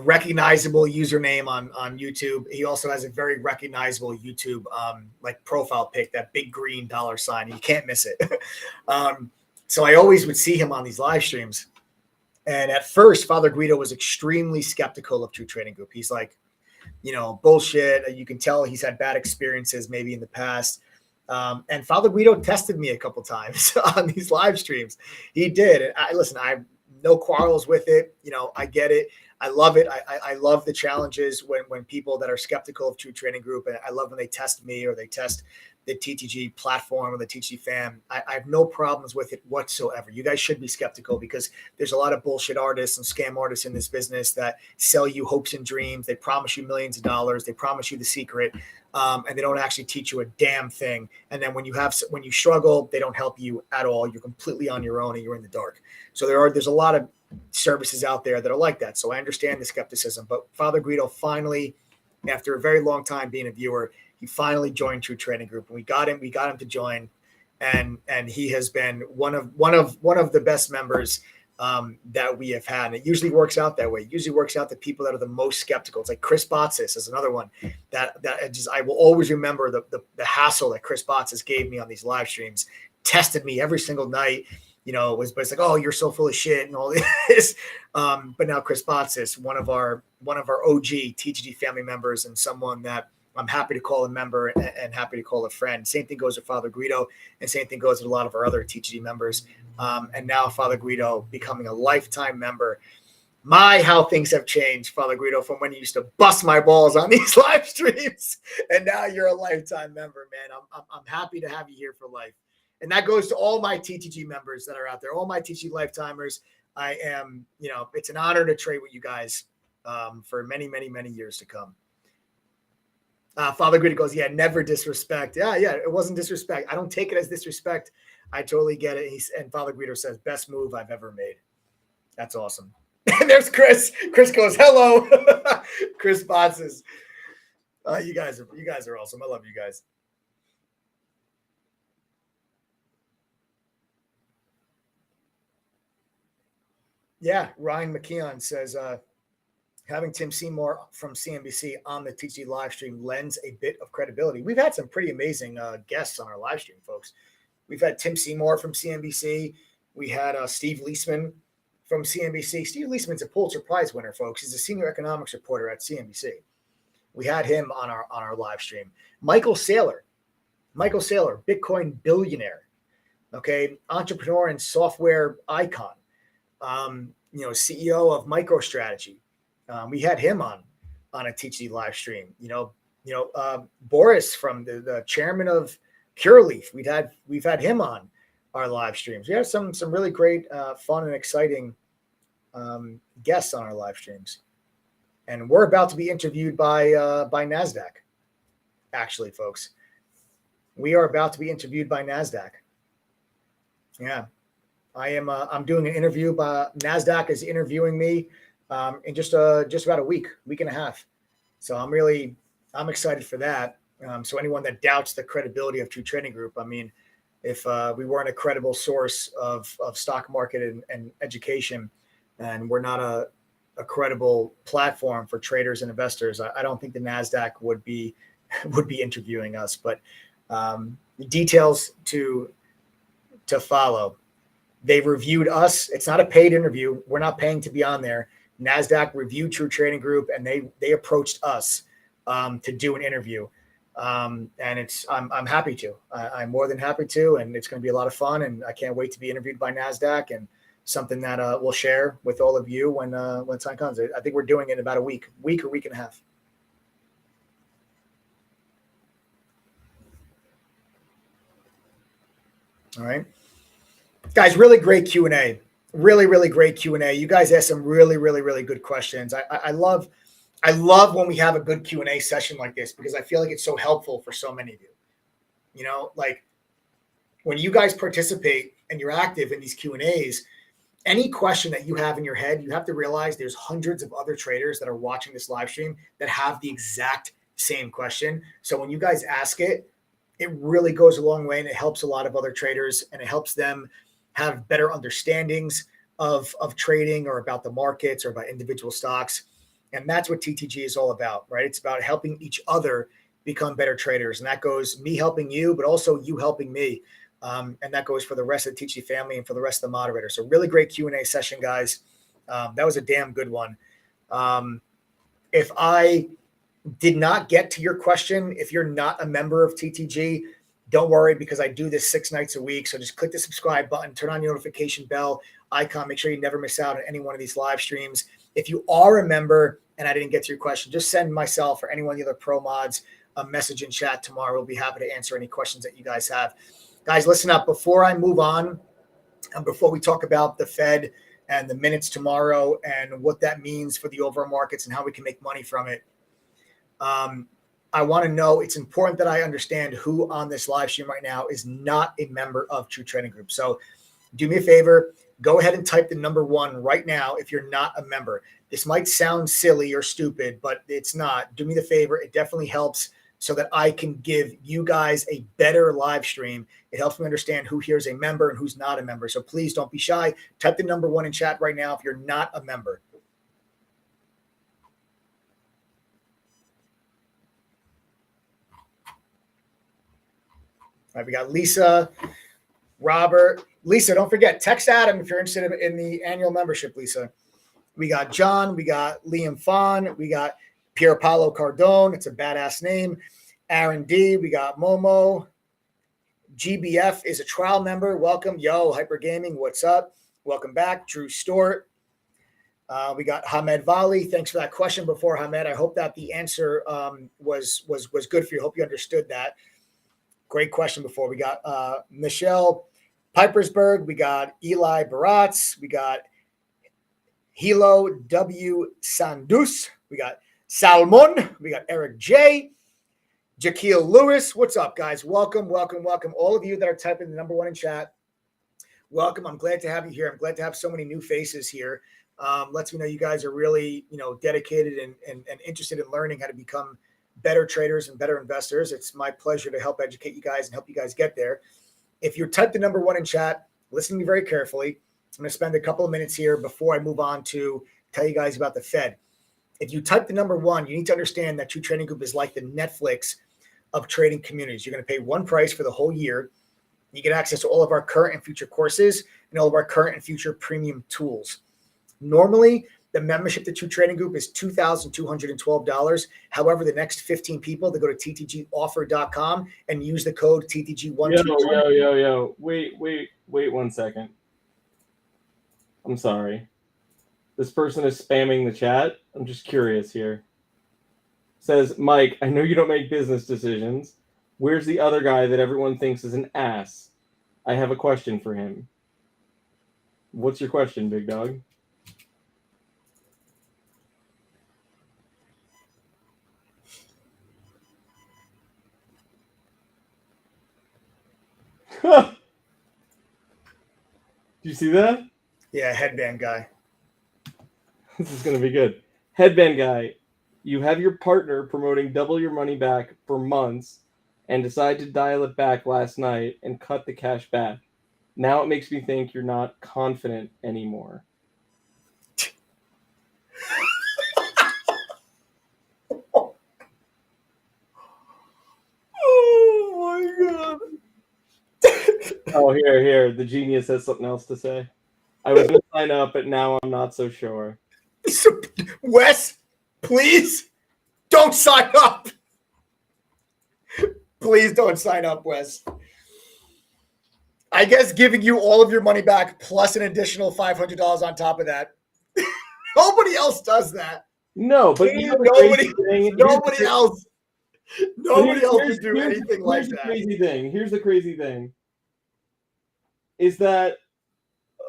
recognizable username on YouTube. He also has a very recognizable YouTube like profile pic, that big green $sign. You can't miss it. So I always would see him on these live streams. And at first, Father Guido was extremely skeptical of True Trading Group. He's like, bullshit. You can tell he's had bad experiences maybe in the past. And Father Guido tested me a couple times on these live streams. He did. And I have no quarrels with it. I get it. I love it. I love the challenges when people that are skeptical of True Trading Group, and I love when they test me or they test the TTG platform or the TTG fam. I have no problems with it whatsoever. You guys should be skeptical because there's a lot of bullshit artists and scam artists in this business that sell you hopes and dreams. They promise you millions of dollars. They promise you the secret, and they don't actually teach you a damn thing. And then when you struggle, they don't help you at all. You're completely on your own and you're in the dark. So there's a lot of services out there that are like that. So I understand the skepticism, but Father Guido finally, after a very long time being a viewer, he finally joined True Trading Group, and we got him to join, and he has been one of the best members that we have had. And it usually works out that way. It usually works out the people that are the most skeptical. It's like Chris Botsis is another one that I will always remember the hassle that Chris Botsis gave me on these live streams, tested me every single night. But it's like, oh, you're so full of shit and all this. But now Chris Botsis, one of our OG TGG family members, and someone that I'm happy to call a member and happy to call a friend. Same thing goes with Father Guido, and same thing goes with a lot of our other TGG members. And now Father Guido becoming a lifetime member. How things have changed, Father Guido, from when you used to bust my balls on these live streams, and now you're a lifetime member, man. I'm happy to have you here for life. And that goes to all my TTG members that are out there, all my TTG lifetimers. I am, it's an honor to trade with you guys for many, many, many years to come. Father Guido goes, yeah, never disrespect. Yeah, it wasn't disrespect. I don't take it as disrespect. I totally get it. And Father Guido says, best move I've ever made. That's awesome. And there's Chris. Chris goes, hello. Chris Botsis. You guys are awesome. I love you guys. Yeah, Ryan McKeon says, having Tim Seymour from CNBC on the TTG live stream lends a bit of credibility. We've had some pretty amazing guests on our live stream, folks. We've had Tim Seymour from CNBC. We had Steve Leisman from CNBC. Steve Leisman's a Pulitzer Prize winner, folks. He's a senior economics reporter at CNBC. We had him on our live stream. Michael Saylor, Bitcoin billionaire, okay, entrepreneur and software icon, CEO of MicroStrategy. We had him on a TTG live stream. Boris from the chairman of Cureleaf. We've had him on our live streams. We have some really great, fun and exciting guests on our live streams, and we're about to be interviewed by NASDAQ. Actually, folks, we are about to be interviewed by NASDAQ. Yeah, I am. I'm doing an interview. NASDAQ is interviewing me in just about a week and a half. So I'm excited for that. So anyone that doubts the credibility of True Trading Group, I mean, if we weren't a credible source of stock market and education, and we're not a credible platform for traders and investors, I don't think the NASDAQ would be interviewing us. But details to follow. They've reviewed us. It's not a paid interview. We're not paying to be on there. NASDAQ reviewed True Trading Group, and they approached us to do an interview. And I'm happy to. I'm more than happy to, and it's going to be a lot of fun. And I can't wait to be interviewed by NASDAQ, and something that we'll share with all of you when time comes. I think we're doing it in about a week or week and a half. All right, guys, really great Q&A. Really great Q&A. You guys asked some really good questions. I love when we have a good Q&A session like this, because I feel like it's so helpful for so many of you. Like when you guys participate and you're active in these Q&As, any question that you have in your head, you have to realize there's hundreds of other traders that are watching this live stream that have the exact same question. So when you guys ask it, it really goes a long way, and it helps a lot of other traders, and it helps them have better understandings of trading or about the markets or about individual stocks. And that's what TTG is all about, right? It's about helping each other become better traders. And that goes me helping you, but also you helping me. And that goes for the rest of the TTG family and for the rest of the moderators. So really great Q&A session, guys. That was a damn good one. If I did not get to your question, if you're not a member of TTG, don't worry, because I do this 6 nights a week. So just click the subscribe button, turn on your notification bell icon, make sure you never miss out on any one of these live streams. If you are a member and I didn't get to your question, just send myself or any one of the other pro mods a message in chat tomorrow. We'll be happy to answer any questions that you guys have. Guys, listen up. Before I move on, and before we talk about the Fed and the minutes tomorrow and what that means for the overall markets and how we can make money from it, I want to know, it's important that I understand who on this live stream right now is not a member of True Trading Group. So do me a favor, go ahead and type the number 1 right now if you're not a member. This might sound silly or stupid, but it's not. Do me the favor. It definitely helps so that I can give you guys a better live stream. It helps me understand who here is a member and who's not a member. So please don't be shy. Type the number 1 in chat right now if you're not a member. All right, we got Lisa, Robert. Lisa, don't forget, text Adam if you're interested in the annual membership, Lisa. We got John. We got Liam Fawn. We got Pier Paolo Cardone. It's a badass name. Aaron D. We got Momo. GBF is a trial member. Welcome. Yo, Hyper Gaming. What's up? Welcome back. Drew Stewart. We got Hamed Vali. Thanks for that question before, Hamed. I hope that the answer was good for you. Hope you understood that. Great question before. We got Michelle Pipersburg. We got Eli Baratz. We got Hilo W. Sandus. We got Salmon. We got Eric J. Jaquil Lewis. What's up, guys? Welcome. All of you that are typing the number 1 in chat, welcome. I'm glad to have you here. I'm glad to have so many new faces here. Lets me know you guys are really, dedicated and interested in learning how to become better traders and better investors. It's my pleasure to help educate you guys and help you guys get there. If you type the number 1 in chat, listen to me very carefully. I'm going to spend a couple of minutes here before I move on to tell you guys about the Fed. If you type the number 1, you need to understand that True Trading Group is like the Netflix of trading communities. You're going to pay one price for the whole year. You get access to all of our current and future courses and all of our current and future premium tools. Normally, the membership to True Trading Group is $2,212. However, the next 15 people that go to ttgoffer.com and use the code TTG121. Yo. Wait 1 second. I'm sorry. This person is spamming the chat. I'm just curious here. Says, Mike, I know you don't make business decisions. Where's the other guy that everyone thinks is an ass? I have a question for him. What's your question, big dog? Do you see that? Yeah, headband guy. This is going to be good. Headband guy, you have your partner promoting double your money back for months and decide to dial it back last night and cut the cash back. Now it makes me think you're not confident anymore. Oh my God. Oh, here. The genius has something else to say. I was going to sign up, but now I'm not so sure. Wes, please don't sign up. Please don't sign up, Wes. I guess giving you all of your money back plus an additional $500 on top of that. Nobody else does that. No, but nobody else would do anything like that. Here's the crazy thing. Is that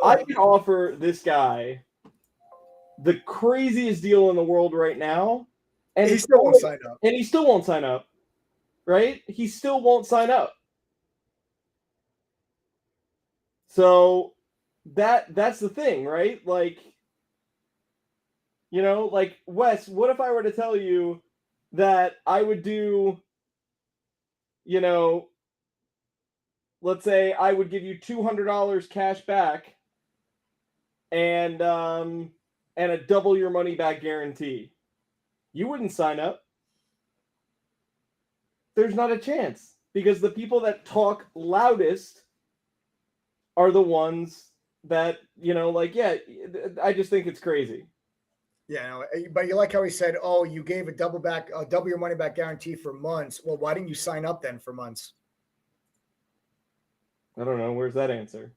I can offer this guy the craziest deal in the world right now, and he still won't sign up. And he still won't sign up, right? He still won't sign up. So that's the thing, right? Like, you know, like, Wes, what if I were to tell you that I would do, you know, let's say I would give you $200 cash back and a double your money back guarantee. You wouldn't sign up. There's not a chance, because the people that talk loudest are the ones that, you know, like, yeah, I just think it's crazy. Yeah, no, but you like how he said, oh, you gave a double your money back guarantee for months. Well, why didn't you sign up then for months? I don't know. Where's that answer?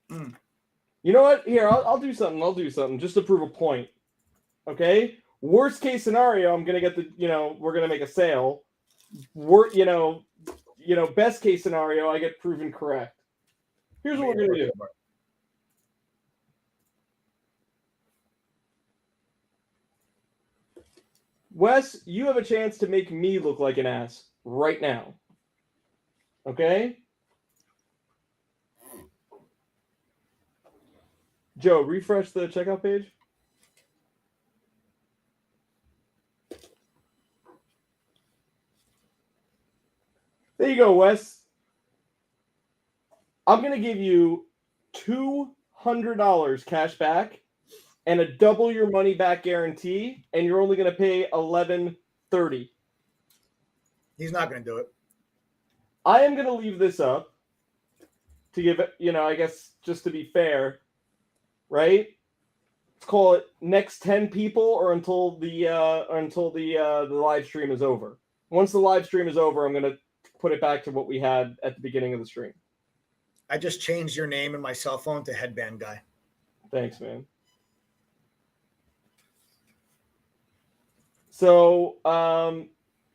You know what? Here, I'll do something just to prove a point. Okay? Worst case scenario, I'm going to get we're going to make a sale. Best case scenario, I get proven correct. Here's what we're going to do. Wes, you have a chance to make me look like an ass right now. Okay? Joe, refresh the checkout page. There you go, Wes. I'm going to give you $200 cash back and a double your money back guarantee, and you're only going to pay $11.30. He's not going to do it. I am going to leave this up to give it, I guess, just to be fair, right? Let's call it next 10 people or until the live stream is over. Once the live stream is over, I'm going to put it back to what we had at the beginning of the stream. I just changed your name in my cell phone to Headband Guy. Thanks, man. So,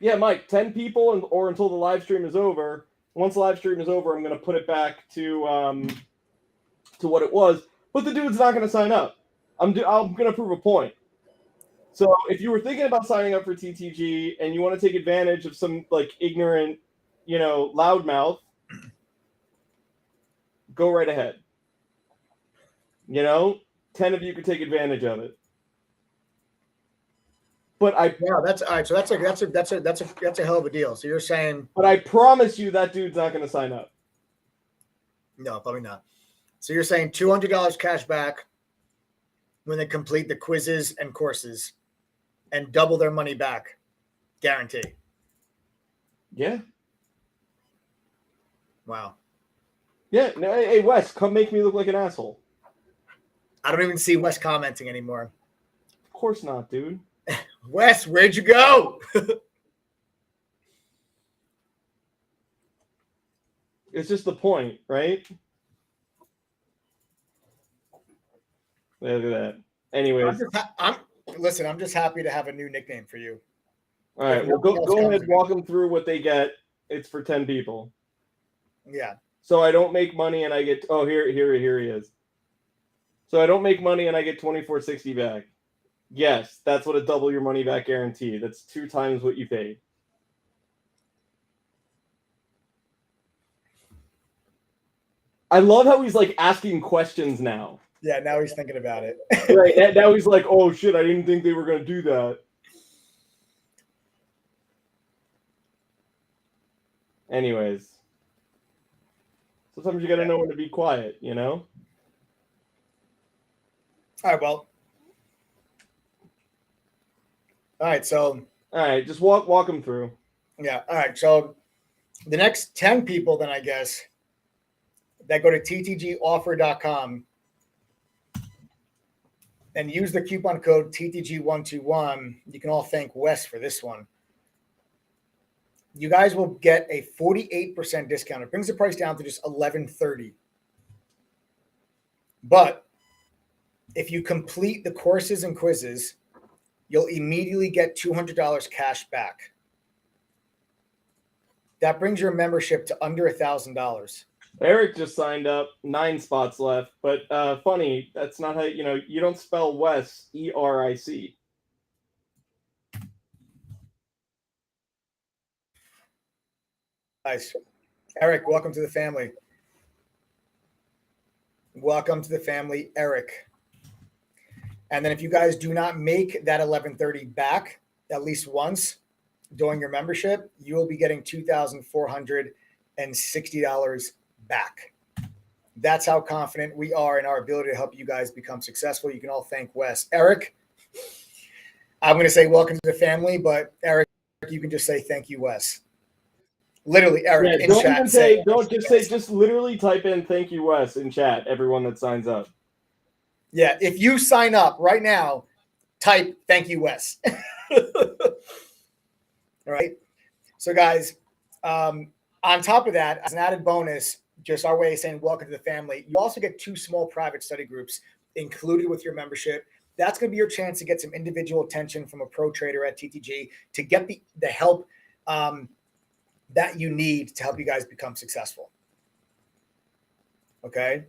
yeah, Mike, 10 people or until the live stream is over. Once the live stream is over, I'm going to put it back to what it was. But the dude's not going to sign up. I'm going to prove a point. So if you were thinking about signing up for TTG and you want to take advantage of some like ignorant, loudmouth, go right ahead. 10 of you could take advantage of it. But that's all right. So that's a hell of a deal. So you're saying, but I promise you that dude's not going to sign up. No, probably not. So you're saying $200 cash back when they complete the quizzes and courses. and double their money back. Guarantee. Yeah. Wow. Yeah. No, hey, Wes, come make me look like an asshole. I don't even see Wes commenting anymore. Of course not, dude. Wes, where'd you go? It's just the point, right? Look at that. Anyways. Listen, I'm just happy to have a new nickname for you. All right. Well, go ahead, walk them through what they get. It's for 10 people. Yeah. So I don't make money and I get, oh, here he is. So I don't make money and I get $24.60 back. Yes, that's what a double your money back guarantee. That's 2 times what you paid. I love how he's like asking questions now. Yeah, now he's thinking about it. Right. Now he's like, oh shit, I didn't think they were going to do that. Anyways. Sometimes you got to know when to be quiet, you know? All right, well. All right, so. All right, just walk them through. Yeah, all right. So the next 10 people, then I guess, that go to ttgoffer.com and use the coupon code TTG121. You can all thank Wes for this one. You guys will get a 48% discount. It brings the price down to just $11.30. But if you complete the courses and quizzes, you'll immediately get $200 cash back. That brings your membership to under $1,000. Eric just signed up, 9 spots left. But funny, that's not how, you don't spell Wes, E-R-I-C. Nice. Eric, welcome to the family. Welcome to the family, Eric. And then if you guys do not make that $11.30 back at least once during your membership, you will be getting $2,460 back. That's how confident we are in our ability to help you guys become successful. You can all thank Wes. Eric, I'm going to say welcome to the family, but Eric, you can just say thank you, Wes. Literally, Eric, in chat. Just literally type in thank you, Wes, in chat, everyone that signs up. Yeah, if you sign up right now, type thank you, Wes. All right. So, guys, on top of that, as an added bonus, just our way of saying welcome to the family, you also get 2 small private study groups included with your membership. That's going to be your chance to get some individual attention from a pro trader at TTG to get the help that you need to help you guys become successful. Okay.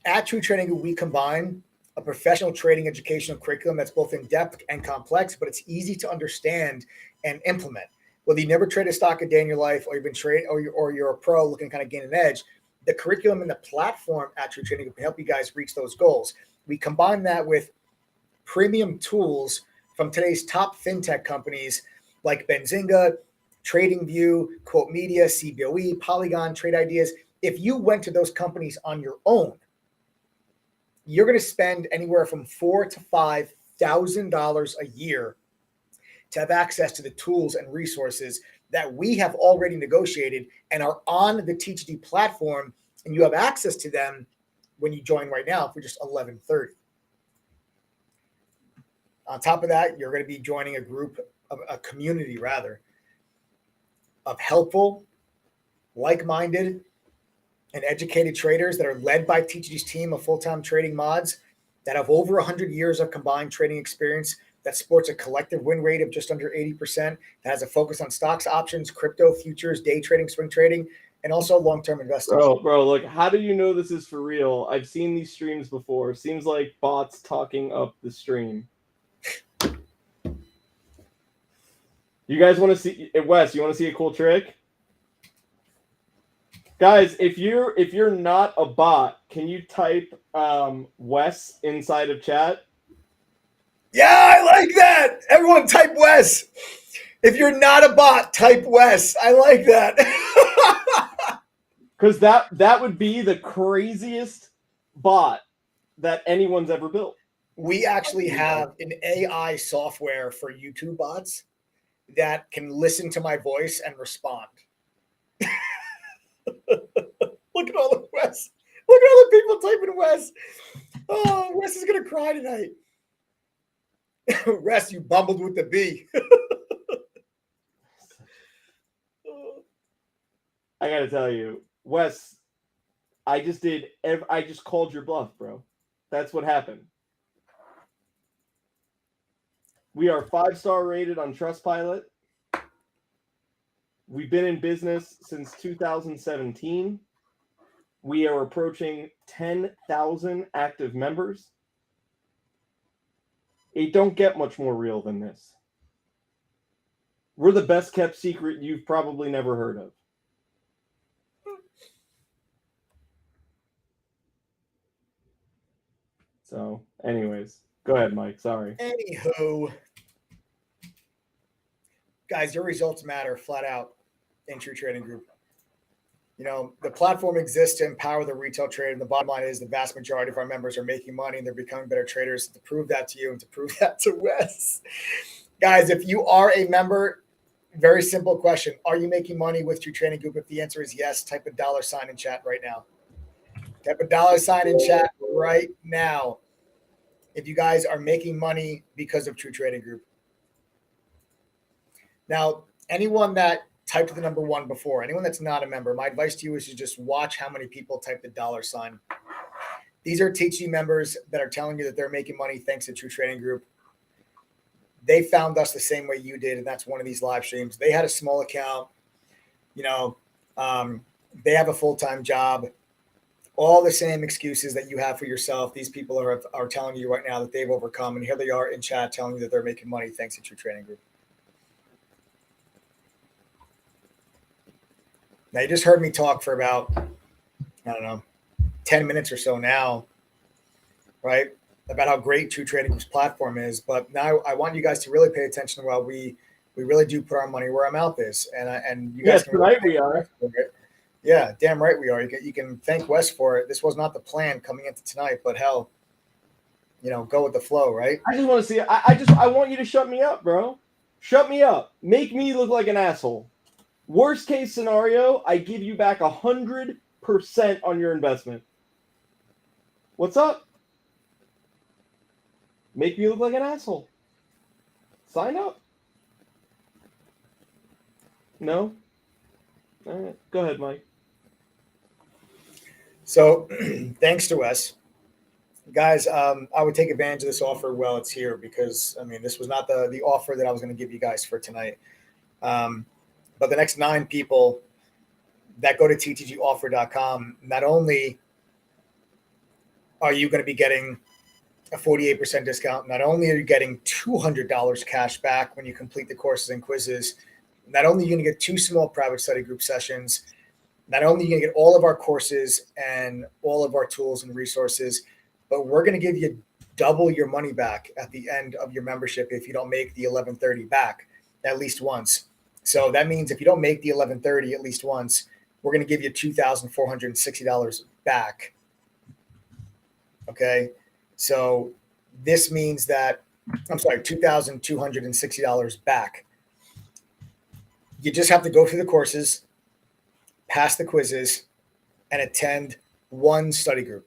At True Trading, we combine a professional trading educational curriculum that's both in depth and complex, but it's easy to understand and implement. Whether you never trade a stock a day in your life, or you've been trading, or you're a pro looking to kind of gain an edge, the curriculum and the platform at True Trading can help you guys reach those goals. We combine that with premium tools from today's top fintech companies like Benzinga, TradingView, Quote Media, CBOE, Polygon, Trade Ideas. If you went to those companies on your own, you're going to spend anywhere from $4,000 to $5,000 a year to have access to the tools and resources that we have already negotiated and are on the TTG platform, and you have access to them when you join right now for just $11.30. On top of that, you're going to be joining a community of helpful, like-minded, and educated traders that are led by TTG's team of full-time trading mods that have over 100 years of combined trading experience, that sports a collective win rate of just under 80%, that has a focus on stocks, options, crypto, futures, day trading, swing trading, and also long-term investing. Bro, look, how do you know this is for real? I've seen these streams before. Seems like bots talking up the stream. You guys want to see, Wes, you want to see a cool trick? Guys, if you're not a bot, can you type Wes inside of chat? Yeah, I like that. Everyone type Wes. If you're not a bot, type Wes. I like that. Because that would be the craziest bot that anyone's ever built. We actually have an AI software for YouTube bots that can listen to my voice and respond. Look at all the Wes. Look at all the people typing Wes. Oh, Wes is gonna cry tonight. Wes, you bumbled with the B. I gotta tell you, Wes, I just called your bluff, bro. That's what happened. We are 5-star rated on Trustpilot. We've been in business since 2017. We are approaching 10,000 active members. It don't get much more real than this. We're the best kept secret you've probably never heard of. So, anyways, go ahead, Mike. Sorry. Anywho, guys, your results matter flat out in True Trading Group. You know, the platform exists to empower the retail trader. And the bottom line is the vast majority of our members are making money and they're becoming better traders. To prove that to you and to prove that to Wes. Guys, if you are a member, very simple question. Are you making money with True Trading Group? If the answer is yes, type a $sign in chat right now. Type a $sign in chat right now if you guys are making money because of True Trading Group. Now, anyone that typed the number 1 before, anyone that's not a member, my advice to you is to just watch how many people type the $sign. These are TG members that are telling you that they're making money thanks to True Trading Group. They found us the same way you did, and that's one of these live streams. They had a small account, you know, they have a full-time job. All the same excuses that you have for yourself, these people are telling you right now that they've overcome, and here they are in chat telling you that they're making money thanks to True Trading Group. Now, you just heard me talk for about, I don't know, 10 minutes or so now, right, about how great True Trading Group's platform is. But now I want you guys to really pay attention while we really do put our money where our mouth is. And you guys can really we are. Yeah, damn right we are. You can thank Wes for it. This was not the plan coming into tonight, but hell, you know, go with the flow, right? I just want to see. I want you to shut me up, bro. Shut me up. Make me look like an asshole. Worst case scenario, I give you back 100% on your investment. What's up? Make me look like an asshole. Sign up. No? All right. Go ahead, Mike. So thanks to Wes. Guys, I would take advantage of this offer while it's here because, I mean, this was not the offer that I was going to give you guys for tonight. But the next 9 people that go to ttgoffer.com, not only are you going to be getting a 48% discount, not only are you getting $200 cash back when you complete the courses and quizzes, not only are you going to get 2 small private study group sessions, not only are you going to get all of our courses and all of our tools and resources, but we're going to give you double your money back at the end of your membership if you don't make the 1130 back at least once. So that means if you don't make the 1130 at least once, we're going to give you $2,460 back. Okay. So this means that, I'm sorry, $2,260 back. You just have to go through the courses, pass the quizzes, and attend 1 study group.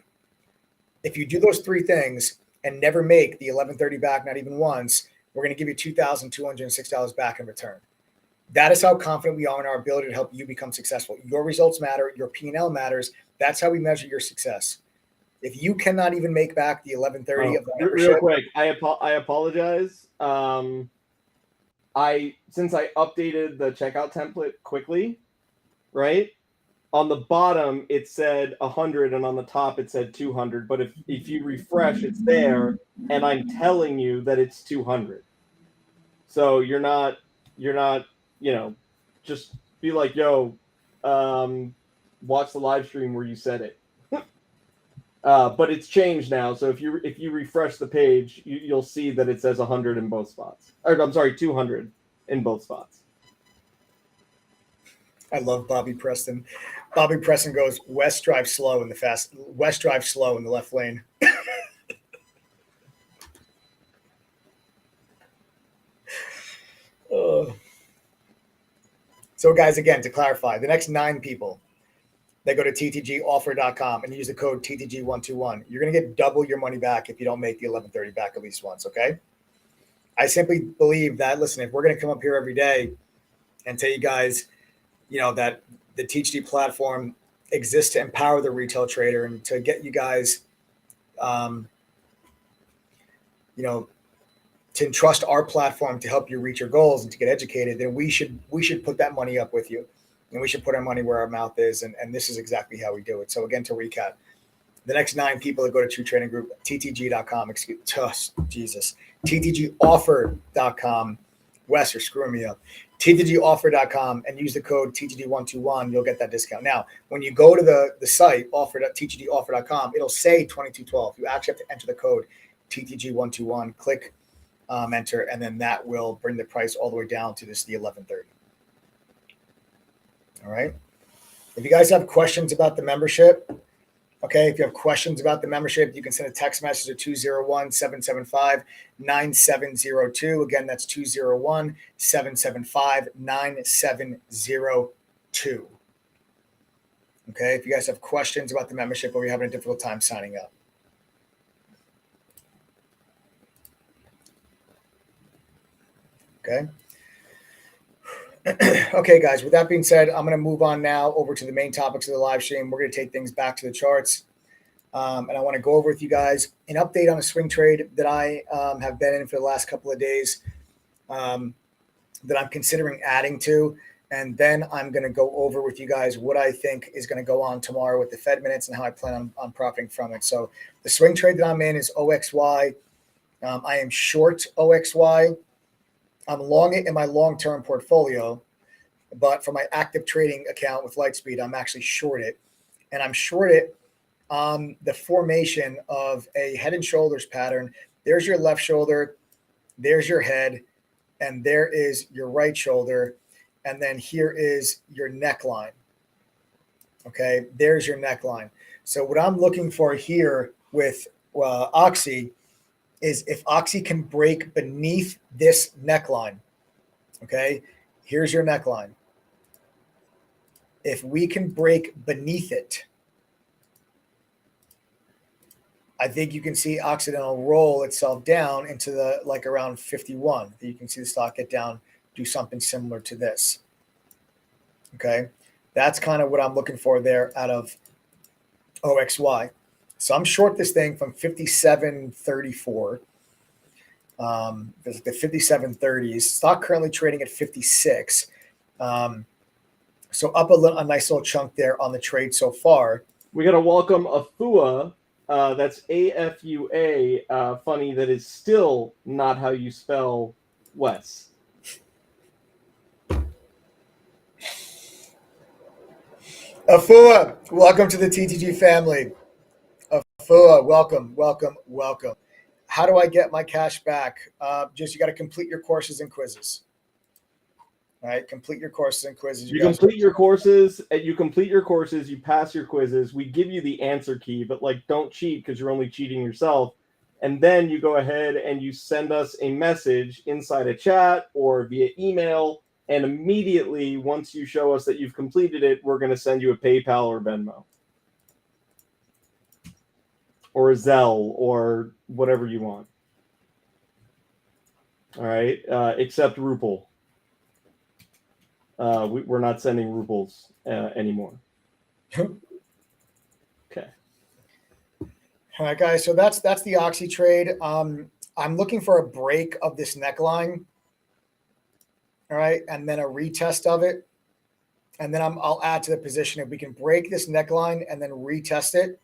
If you do those 3 things and never make the 1130 back, not even once, we're going to give you $2,260 back in return. That is how confident we are in our ability to help you become successful. Your results matter. Your P&L matters. That's how we measure your success. If you cannot even make back the 1130 of the membership, real quick, I apologize. Since I updated the checkout template quickly, right? On the bottom it said 100 and on the top it said 200. But if you refresh, it's there, and I'm telling you that it's 200. So you're not, you know, just be like, yo, watch the live stream where you said it. But it's changed now. So if you refresh the page, you'll see that it says 100 in both spots. Or I'm sorry, 200 in both spots. I love Bobby Preston. Bobby Preston goes, West drive slow in the left lane. So guys, again, to clarify, the next 9 people that go to ttgoffer.com and use the code TTG121, you're going to get double your money back if you don't make the 1130 back at least once, okay? I simply believe that, listen, if we're going to come up here every day and tell you guys, that the TTG platform exists to empower the retail trader and to get you guys, to entrust our platform to help you reach your goals and to get educated, then we should put that money up with you, and we should put our money where our mouth is. And this is exactly how we do it. So again, to recap, the next 9 people that go to True Trading Group, TTG.com, TTGoffer.com, Wes, you're screwing me up, TTGoffer.com, and use the code TTG121, you'll get that discount. Now, when you go to the site, TTGoffer.com, it'll say 2212. You actually have to enter the code TTG121, click enter, and then that will bring the price all the way down to the 1130. All right. If you guys have questions about the membership, okay, if you have questions about the membership, you can send a text message to 201-775-9702. Again, that's 201-775-9702. Okay, if you guys have questions about the membership or you're having a difficult time signing up. Okay. Okay, guys, with that being said, I'm going to move on now over to the main topics of the live stream. We're going to take things back to the charts. And I want to go over with you guys an update on a swing trade that I have been in for the last couple of days that I'm considering adding to. And then I'm going to go over with you guys what I think is going to go on tomorrow with the Fed minutes and how I plan on profiting from it. So the swing trade that I'm in is OXY. I am short OXY. I'm long it in my long-term portfolio, but for my active trading account with Lightspeed, I'm actually short it. And I'm short it on the formation of a head and shoulders pattern. There's your left shoulder, there's your head, and there is your right shoulder. And then here is your neckline. Okay, there's your neckline. So what I'm looking for here with Oxy is if Oxy can break beneath this neckline. Okay, here's your neckline. If we can break beneath it, I think you can see Occidental roll itself down into the around 51. You can see the stock get down, do something similar to this. Okay, that's kind of what I'm looking for there out of OXY. So I'm short this thing from 57.34. The 57.30s. Stock currently trading at 56. So up a nice little chunk there on the trade so far. We got to welcome Afua. That's AFUA. Funny that is still not how you spell Wes. Afua, welcome to the TTG family. Afua, welcome. How do I get my cash back? Just you got to complete your courses and quizzes. All right, complete your courses and quizzes. You complete your courses, you pass your quizzes. We give you the answer key, but don't cheat because you're only cheating yourself. And then you go ahead and you send us a message inside a chat or via email. And immediately, once you show us that you've completed it, we're going to send you a PayPal or Venmo. Or a Zelle or whatever you want. All right, except Rupal. We're not sending Rupals anymore. Okay. All right, guys. So that's the Oxy trade. I'm looking for a break of this neckline. All right, and then a retest of it, and then I'll add to the position. If we can break this neckline and then retest it,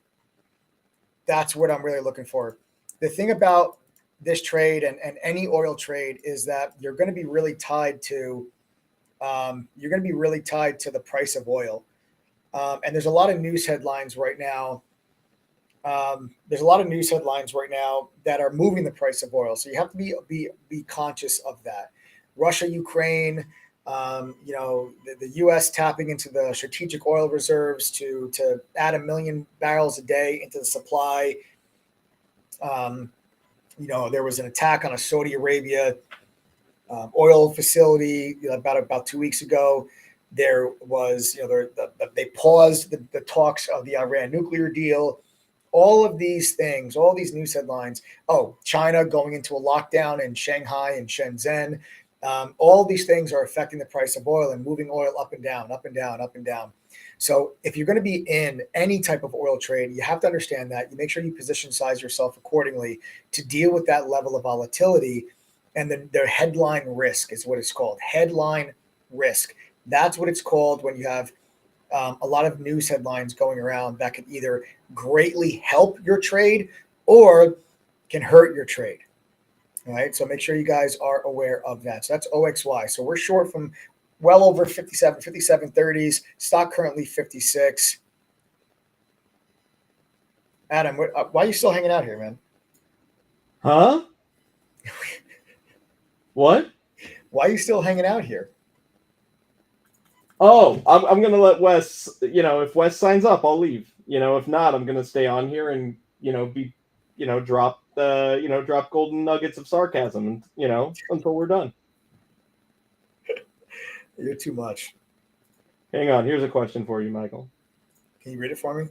that's what I'm really looking for. The thing about this trade and any oil trade is that you're going to be really tied to the price of oil. And there's a lot of news headlines right now. There's a lot of news headlines right now that are moving the price of oil. So you have to be conscious of that. Russia, Ukraine, the U.S. tapping into the strategic oil reserves to add 1 million barrels a day into the supply. There was an attack on a Saudi Arabia oil facility about 2 weeks ago. There was, they paused the talks of the Iran nuclear deal. All of these things, all these news headlines. Oh, China going into a lockdown in Shanghai and Shenzhen. All these things are affecting the price of oil and moving oil up and down, up and down, up and down. So if you're going to be in any type of oil trade, you have to understand that. You make sure you position size yourself accordingly to deal with that level of volatility. And then the headline risk is what it's called. Headline risk. That's what it's called when you have a lot of news headlines going around that could either greatly help your trade or can hurt your trade. All right. So make sure you guys are aware of that. So that's OXY. So we're short from well over 57.30s. Stock currently 56. Adam, why are you still hanging out here, man? Huh? What? Why are you still hanging out here? Oh, I'm gonna let Wes. If Wes signs up, I'll leave. If not, I'm gonna stay on here and drop golden nuggets of sarcasm, until we're done. You're too much. Hang on. Here's a question for you, Michael. Can you read it for me?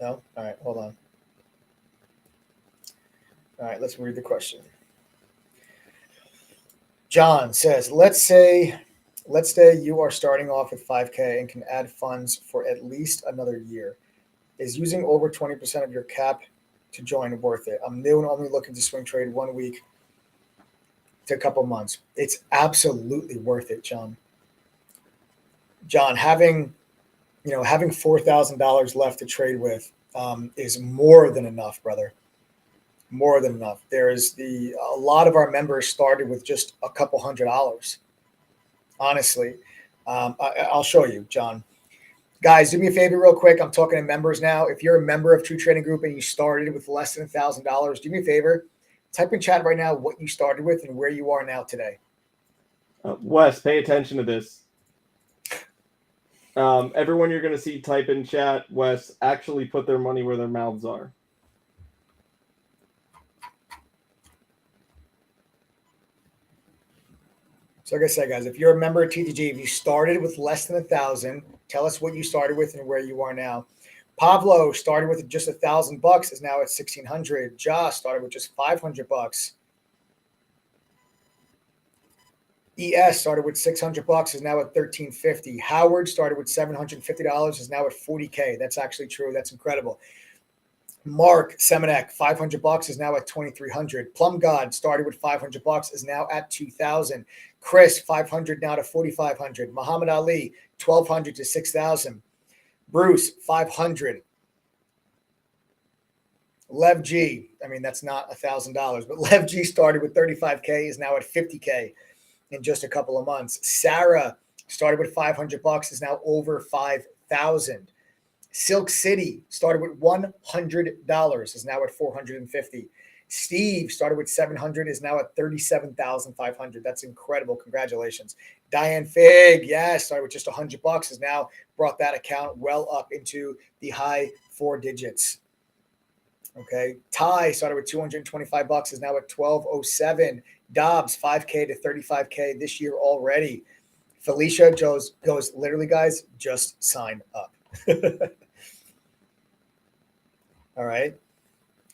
No? All right, hold on. All right, let's read the question. John says, let's say you are starting off with 5K and can add funds for at least another year. Is using over 20% of your cap to join worth it? I'm new and only looking to swing trade 1 week to a couple months. It's absolutely worth it, John. John, having $4,000 left to trade with is more than enough, brother. More than enough. A lot of our members started with just a couple $100. Honestly, I'll show you, John. Guys, do me a favor real quick. I'm talking to members now. If you're a member of True Trading Group and you started with less than $1,000, do me a favor. Type in chat right now what you started with and where you are now today. Wes, pay attention to this. Everyone you're going to see type in chat, Wes, actually put their money where their mouths are. So like I said, guys, if you're a member of TTG, if you started with less than 1,000, tell us what you started with and where you are now. Pablo started with just $1,000, is now at 1,600. Josh started with just $500. ES started with $600, is now at $1,350. Howard started with $750, is now at $40K. That's actually true. That's incredible. Mark Semenek, $500, is now at $2,300. Plum God started with $500, is now at $2,000. Chris, $500 now to $4,500. Muhammad Ali, $1,200 to $6,000. Bruce, $500. Lev G, that's not $1,000, but Lev G started with $35K, is now at $50K in just a couple of months. Sarah started with $500, is now over $5,000. Silk City started with $100, is now at $450. Steve started with $700, is now at $37,500. That's incredible. Congratulations. Diane Fig, started with just $100, has now brought that account well up into the high 4 digits. Okay. Ty started with $225, is now at $1,207. Dobbs, $5K to $35K this year already. Felicia goes literally, guys, just sign up. All right.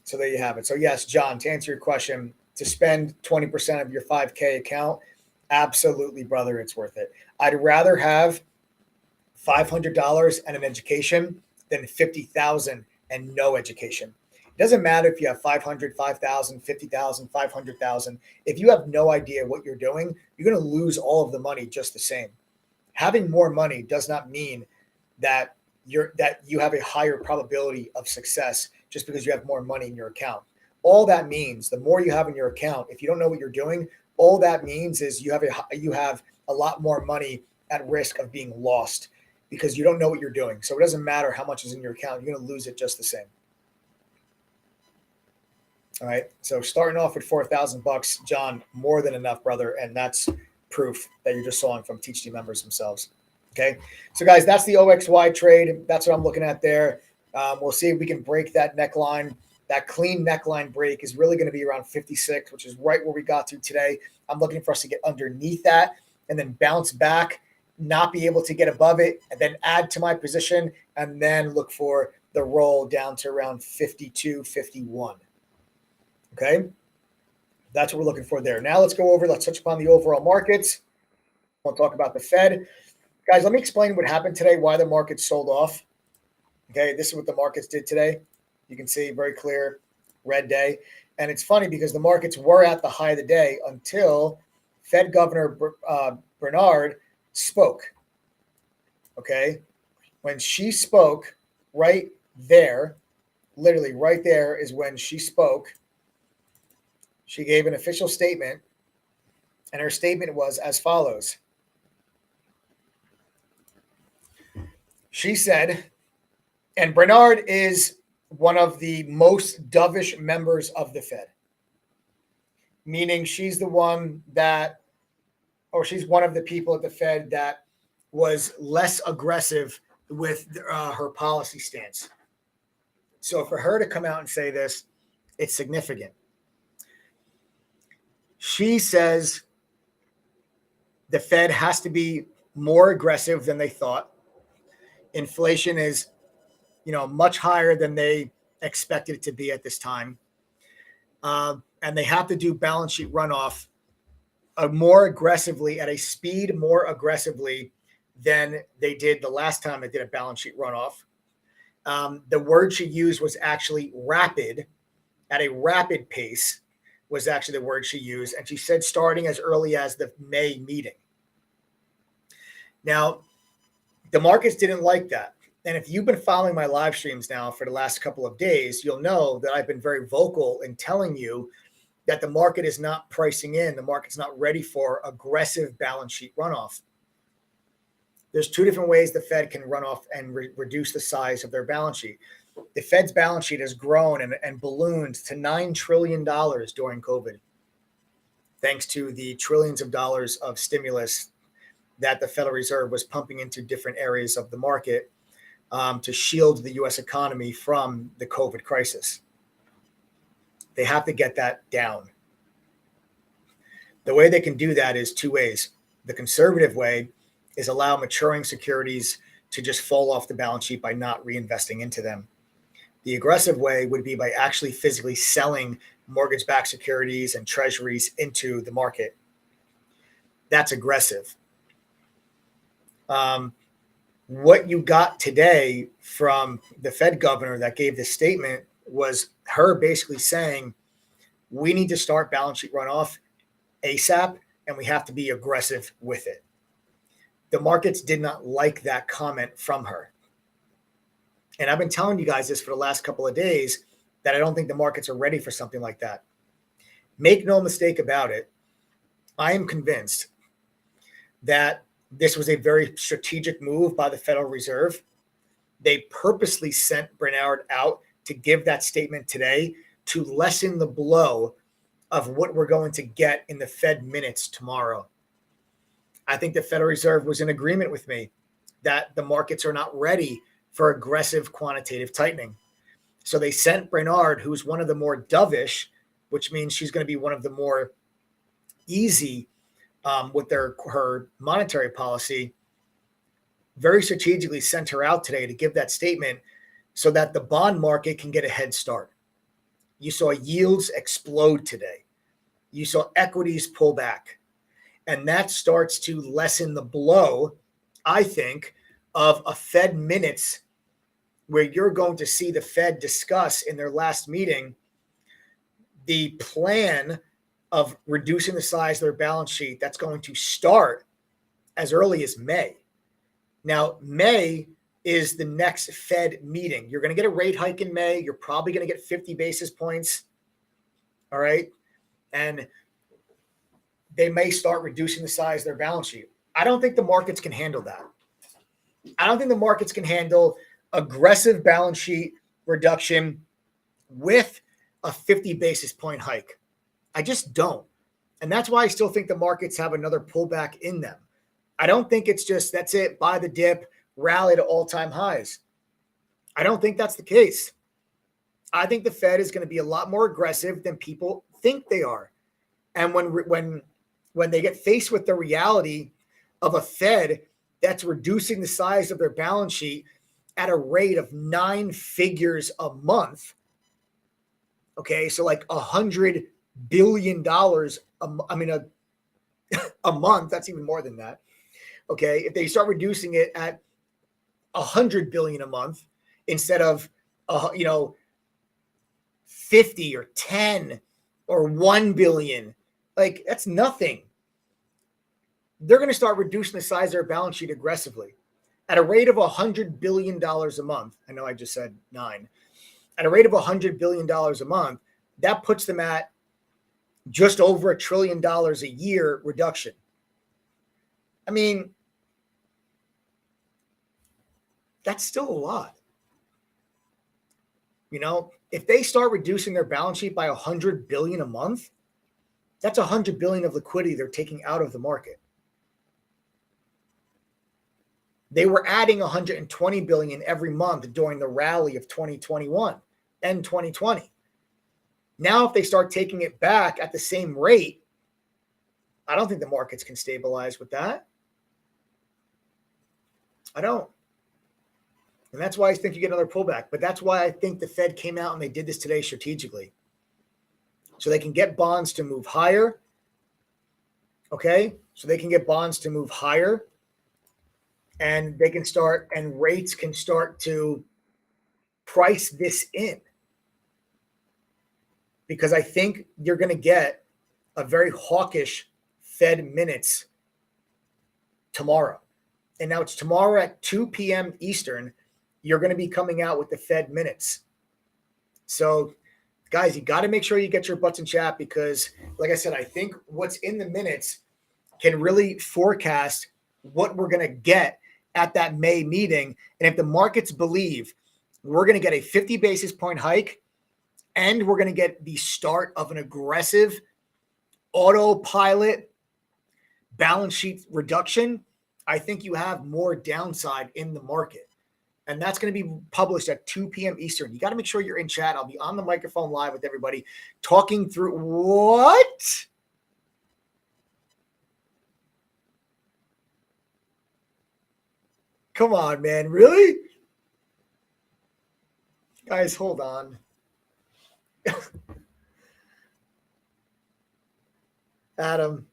So there you have it. So yes, John, to answer your question, to spend 20% of your 5K account, absolutely, brother, it's worth it. I'd rather have $500 and an education than $50,000 and no education. It doesn't matter if you have 500, 5,000, 50,000, 500,000. If you have no idea what you're doing, you're going to lose all of the money just the same. Having more money does not mean that you have a higher probability of success just because you have more money in your account. All that means, the more you have in your account, if you don't know what you're doing, all that means is you have a lot more money at risk of being lost because you don't know what you're doing. So it doesn't matter how much is in your account, you're going to lose it just the same. All right. So starting off with $4,000, John, more than enough, brother. And that's proof that you're just sawing from TTG members themselves. Okay. So guys, that's the OXY trade. That's what I'm looking at there. We'll see if we can break that neckline That clean neckline break is really going to be around 56, which is right where we got to today. I'm looking for us to get underneath that and then bounce back, not be able to get above it, and then add to my position, and then look for the roll down to around 52, 51. Okay? That's what we're looking for there. Now let's touch upon the overall markets. We'll talk about the Fed. Guys, let me explain what happened today, why the market sold off. Okay, this is what the markets did today. You can see very clear red day. And it's funny because the markets were at the high of the day until Fed Governor Bernard spoke. Okay, when she spoke right there, literally right there is when she spoke. She gave an official statement, and her statement was as follows. She said, and Bernard is one of the most dovish members of the Fed, meaning she's the one that, or she's one of the people at the Fed that was less aggressive with her policy stance. So for her to come out and say this, it's significant. She says the Fed has to be more aggressive than they thought. Inflation is, much higher than they expected it to be at this time. And they have to do balance sheet runoff more aggressively, at a speed more aggressively than they did the last time they did a balance sheet runoff. The word she used was actually rapid, at a rapid pace was actually the word she used. And she said starting as early as the May meeting. Now, the markets didn't like that. And if you've been following my live streams now for the last couple of days, you'll know that I've been very vocal in telling you that the market is not pricing in. The market's not ready for aggressive balance sheet runoff. There's two different ways the Fed can run off and reduce the size of their balance sheet. The Fed's balance sheet has grown and ballooned to $9 trillion during COVID, thanks to the trillions of dollars of stimulus that the Federal Reserve was pumping into different areas of the market to shield the U.S. economy from the COVID crisis. They have to get that down. The way they can do that is two ways. The conservative way is allow maturing securities to just fall off the balance sheet by not reinvesting into them. The aggressive way would be by actually physically selling mortgage-backed securities and treasuries into the market. That's aggressive. What you got today from the Fed governor that gave this statement was her basically saying, we need to start balance sheet runoff ASAP, and we have to be aggressive with it. The markets did not like that comment from her. And I've been telling you guys this for the last couple of days, that I don't think the markets are ready for something like that. Make no mistake about it. I am convinced that this was a very strategic move by the Federal Reserve. They purposely sent Bernard out to give that statement today to lessen the blow of what we're going to get in the Fed minutes tomorrow. I think the Federal Reserve was in agreement with me that the markets are not ready for aggressive quantitative tightening. So they sent Bernard, who's one of the more dovish, which means she's going to be one of the more easy with her monetary policy, very strategically sent her out today to give that statement so that the bond market can get a head start. You saw yields explode today. You saw equities pull back. And that starts to lessen the blow, I think, of a Fed minutes where you're going to see the Fed discuss in their last meeting the plan of reducing the size of their balance sheet. That's going to start as early as May. Now, May is the next Fed meeting. You're going to get a rate hike in May. You're probably going to get 50 basis points. All right. And they may start reducing the size of their balance sheet. I don't think the markets can handle that. I don't think the markets can handle aggressive balance sheet reduction with a 50 basis point hike. I just don't. And that's why I still think the markets have another pullback in them. I don't think it's just, that's it, buy the dip, rally to all-time highs. I don't think that's the case. I think the Fed is going to be a lot more aggressive than people think they are. And when they get faced with the reality of a Fed that's reducing the size of their balance sheet at a rate of 9 figures a month, okay, so like $100 billion a month, that's even more than that. Okay, if they start reducing it at 100 billion a month instead of 50 or 10 or 1 billion, like that's nothing. They're going to start reducing the size of their balance sheet aggressively at a rate of $100 billion a month. I know I just said 9. At a rate of $100 billion a month, that puts them at just over $1 trillion a year reduction. I mean, that's still a lot. You know, if they start reducing their balance sheet by 100 billion a month, that's 100 billion of liquidity they're taking out of the market. They were adding 120 billion every month during the rally of 2021 and 2020. Now, if they start taking it back at the same rate, I don't think the markets can stabilize with that. I don't. And that's why I think you get another pullback. But that's why I think the Fed came out and they did this today strategically. So they can get bonds to move higher. Okay? So they can get bonds to move higher. And they can start, and rates can start to price this in. Because I think you're going to get a very hawkish Fed minutes tomorrow. And now it's tomorrow at 2 p.m. Eastern. You're going to be coming out with the Fed minutes. So, guys, you got to make sure you get your butts in chat because, like I said, I think what's in the minutes can really forecast what we're going to get at that May meeting. And if the markets believe we're going to get a 50 basis point hike and we're going to get the start of an aggressive autopilot balance sheet reduction, I think you have more downside in the market. And that's going to be published at 2 p.m. Eastern. You got to make sure you're in chat. I'll be on the microphone live with everybody talking through what? Come on, man. Really? Guys, hold on. Adam.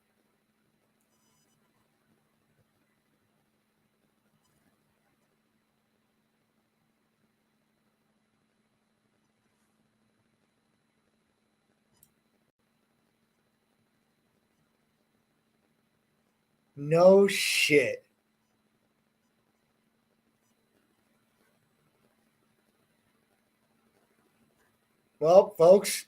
No shit. Well, folks.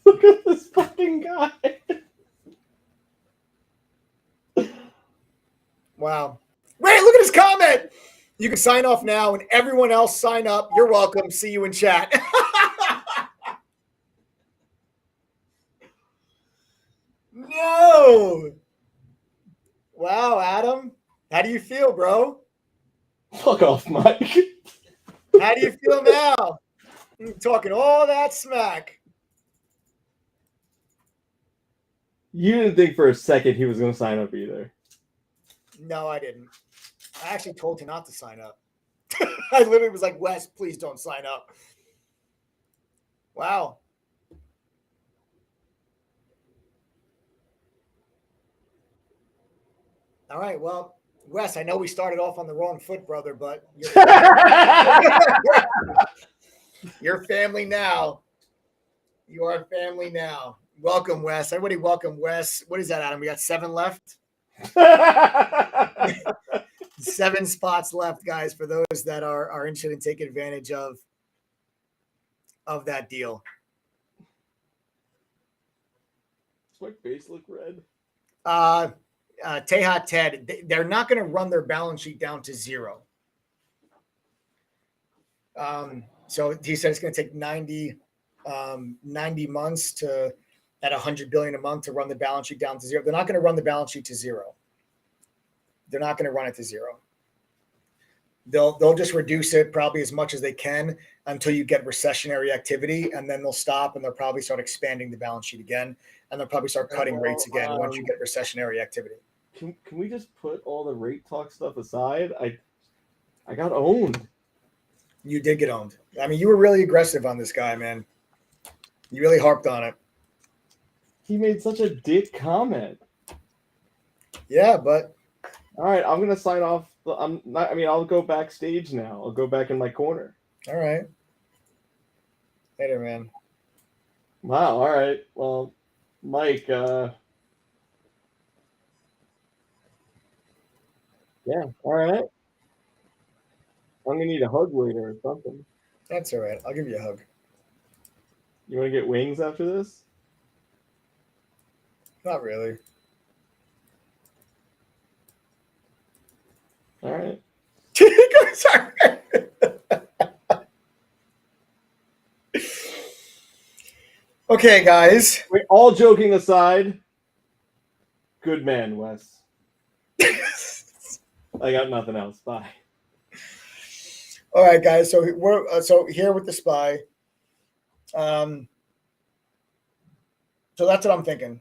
Look at this fucking guy. Wow. Wait, look at his comment. You can sign off now and everyone else sign up. You're welcome. See you in chat. No. Wow, Adam. How do you feel, bro? Fuck off, Mike. How do you feel now? You're talking all that smack. You didn't think for a second he was going to sign up either. No, I didn't. I actually told him not to sign up. I literally was like, Wes, please don't sign up. Wow. All right. Well, Wes, I know we started off on the wrong foot, brother, but you're family now. You are family now. Welcome, Wes. Everybody welcome Wes. What is that, Adam? We got 7 left? 7 spots left, guys, for those that are interested in taking advantage of that deal. Does my face look red? Tehat Ted, they're not going to run their balance sheet down to 0. So he said it's going to take 90 months to at 100 billion a month to run the balance sheet down to 0. They're not going to run the balance sheet to 0. They're not going to run it to 0. they'll just reduce it probably as much as they can until you get recessionary activity, and then they'll stop and they'll probably start expanding the balance sheet again, and they'll probably start cutting rates again once you get recessionary activity. Can we just put all the rate talk stuff aside? I got owned. You did get owned. I mean, you were really aggressive on this guy, man. You really harped on it. He made such a dick comment. Yeah, but all right, I'm gonna sign off. I'm not. I mean, I'll go backstage now. I'll go back in my corner. All right. Later, man. Wow. All right. Well, Mike. Yeah. All right. I'm gonna need a hug later or something. That's all right. I'll give you a hug. You want to get wings after this? Not really. All right. Sorry. Okay, guys. Wait, all joking aside, good man, Wes. I got nothing else. Bye. All right, guys. So we're here with the SPY. So that's what I'm thinking.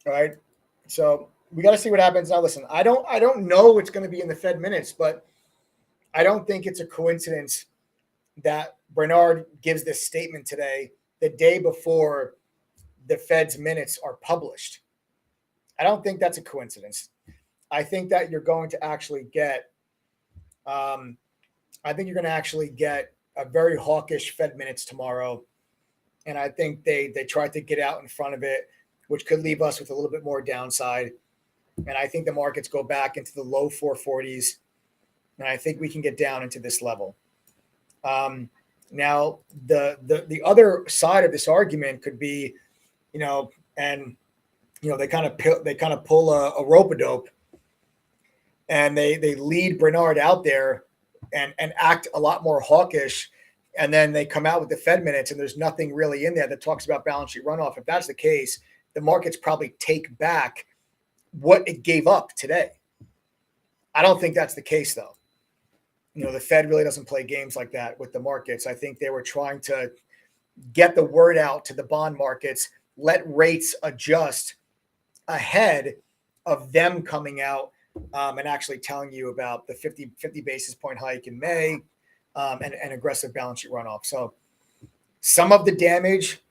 All right. So we got to see what happens now. Listen, I don't know what's going to be in the Fed minutes, but I don't think it's a coincidence that Bernard gives this statement today, the day before the Fed's minutes are published. I don't think that's a coincidence. I think that you're going to actually get, a very hawkish Fed minutes tomorrow. And I think they tried to get out in front of it, which could leave us with a little bit more downside. And I think the markets go back into the low 440s. And I think we can get down into this level. Now, the other side of this argument could be, they kind of pull a rope-a-dope, and they lead Bernard out there and act a lot more hawkish, and then they come out with the Fed minutes and there's nothing really in there that talks about balance sheet runoff. If that's the case, the markets probably take back what it gave up today. I don't think that's the case, though. The Fed really doesn't play games like that with the markets. I think they were trying to get the word out to the bond markets, let rates adjust ahead of them coming out and actually telling you about the 50 basis point hike in May and aggressive balance sheet runoff. So some of the damage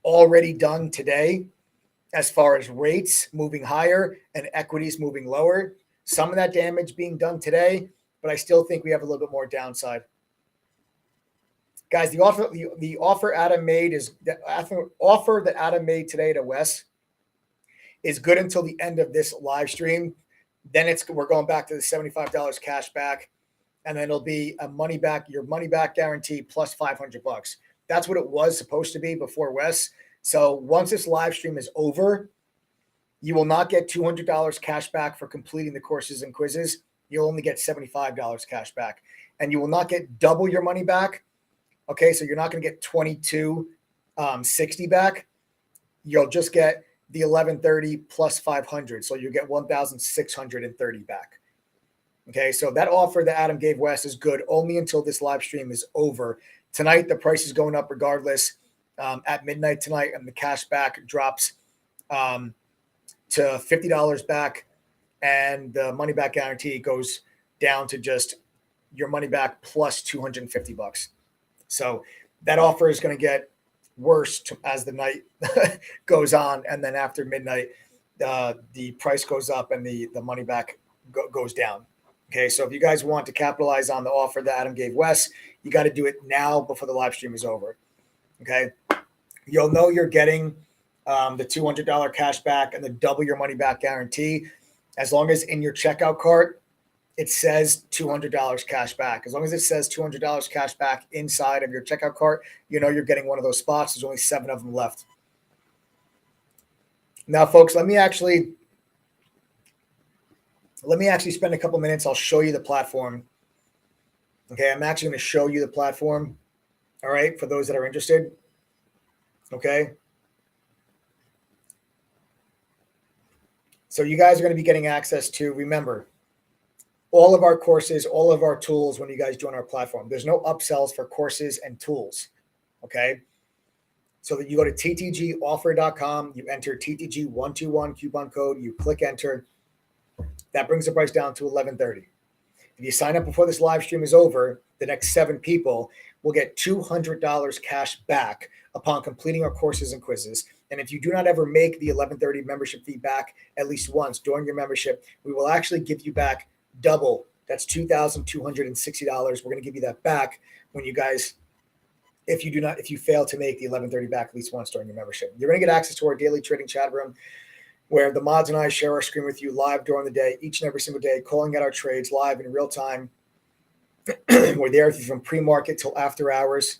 already done today as far as rates moving higher and equities moving lower. Some of that damage being done today, but I still think we have a little bit more downside. Guys, the offer Adam made that Adam made today to Wes is good until the end of this live stream. Then we're going back to the $75 cash back, and then it'll be your money back guarantee plus $500. That's what it was supposed to be before Wes. So once this live stream is over, you will not get $200 cash back for completing the courses and quizzes. You'll only get $75 cash back, and you will not get double your money back. Okay, so you're not going to get $22.60 back. You'll just get the $11.30 plus $500, so you get $1,630 back. Okay, so that offer that Adam gave Wes is good only until this live stream is over. Tonight, the price is going up regardless at midnight tonight, and the cash back drops to $50 back, and the money back guarantee goes down to just your money back plus $250. So that offer is going to get worse as the night goes on, and then after midnight, the price goes up and the money back goes down. Okay, so if you guys want to capitalize on the offer that Adam gave Wes, you got to do it now before the live stream is over. Okay, you'll know you're getting the $200 cash back and the double your money back guarantee as long as in your checkout cart it says $200 cash back. As long as it says $200 cash back inside of your checkout cart, you're getting one of those spots. There's only 7 of them left. Now, folks, let me actually spend a couple minutes. I'll show you the platform. Okay, I'm actually going to show you the platform. All right, for those that are interested. Okay. So you guys are going to be getting access to, remember, all of our courses, all of our tools when you guys join our platform. There's no upsells for courses and tools. Okay. So that you go to ttgoffer.com, you enter TTG121 coupon code, you click enter. That brings the price down to $11.30. If you sign up before this live stream is over, the next 7 people will get $200 cash back upon completing our courses and quizzes. And if you do not ever make the $11.30 membership fee back at least once during your membership, we will actually give you back double. That's $2,260. We're going to give you that back when you guys, if you fail to make the $11.30 back at least once during your membership. You're going to get access to our daily trading chat room, where the mods and I share our screen with you live during the day, each and every single day, calling out our trades live in real time. We're there from pre-market till after hours.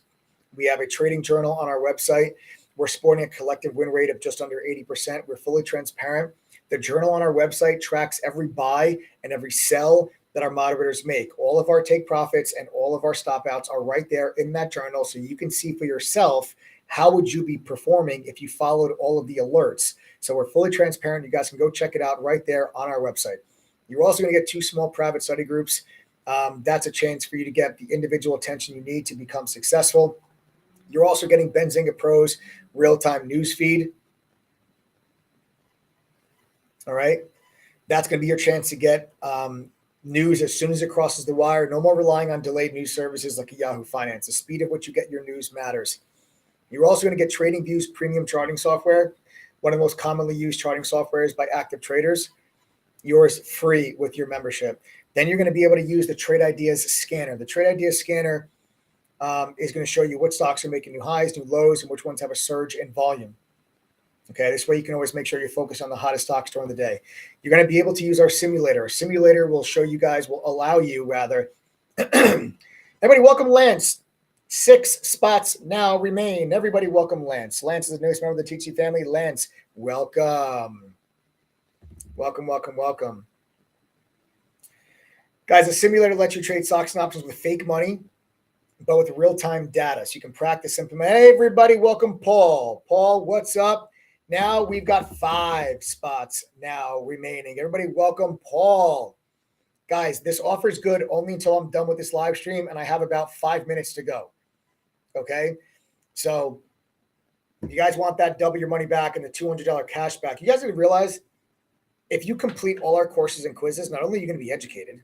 We have a trading journal on our website. We're sporting a collective win rate of just under 80%. We're fully transparent. The journal on our website tracks every buy and every sell that our moderators make. All of our take profits and all of our stop outs are right there in that journal, so you can see for yourself how would you be performing if you followed all of the alerts. So we're fully transparent. You guys can go check it out right there on our website. You're also going to get 2 small private study groups. That's a chance for you to get the individual attention you need to become successful. You're also getting Benzinga Pro's real-time news feed. All right. That's going to be your chance to get news as soon as it crosses the wire. No more relying on delayed news services like Yahoo Finance. The speed at which you get your news matters. You're also going to get TradingView's premium charting software, one of the most commonly used charting softwares by active traders. Yours free with your membership. Then you're going to be able to use the Trade Ideas scanner. The Trade Ideas scanner is going to show you what stocks are making new highs, new lows, and which ones have a surge in volume. Okay, this way you can always make sure you're focused on the hottest stocks during the day. You're going to be able to use our simulator. Our simulator will allow you. Everybody welcome Lance. 6 spots now remain. Everybody welcome Lance. Lance is the newest member of the TC family. Lance, welcome. Welcome. Guys, the simulator lets you trade stocks and options with fake money, but with real-time data. So you can practice implement. Hey, everybody, welcome Paul. Paul, what's up? Now we've got 5 spots now remaining. Everybody welcome Paul. Guys, this offer is good only until I'm done with this live stream, and I have about 5 minutes to go. Okay? So if you guys want that double your money back and the $200 cash back, you guys need to realize if you complete all our courses and quizzes, not only are you going to be educated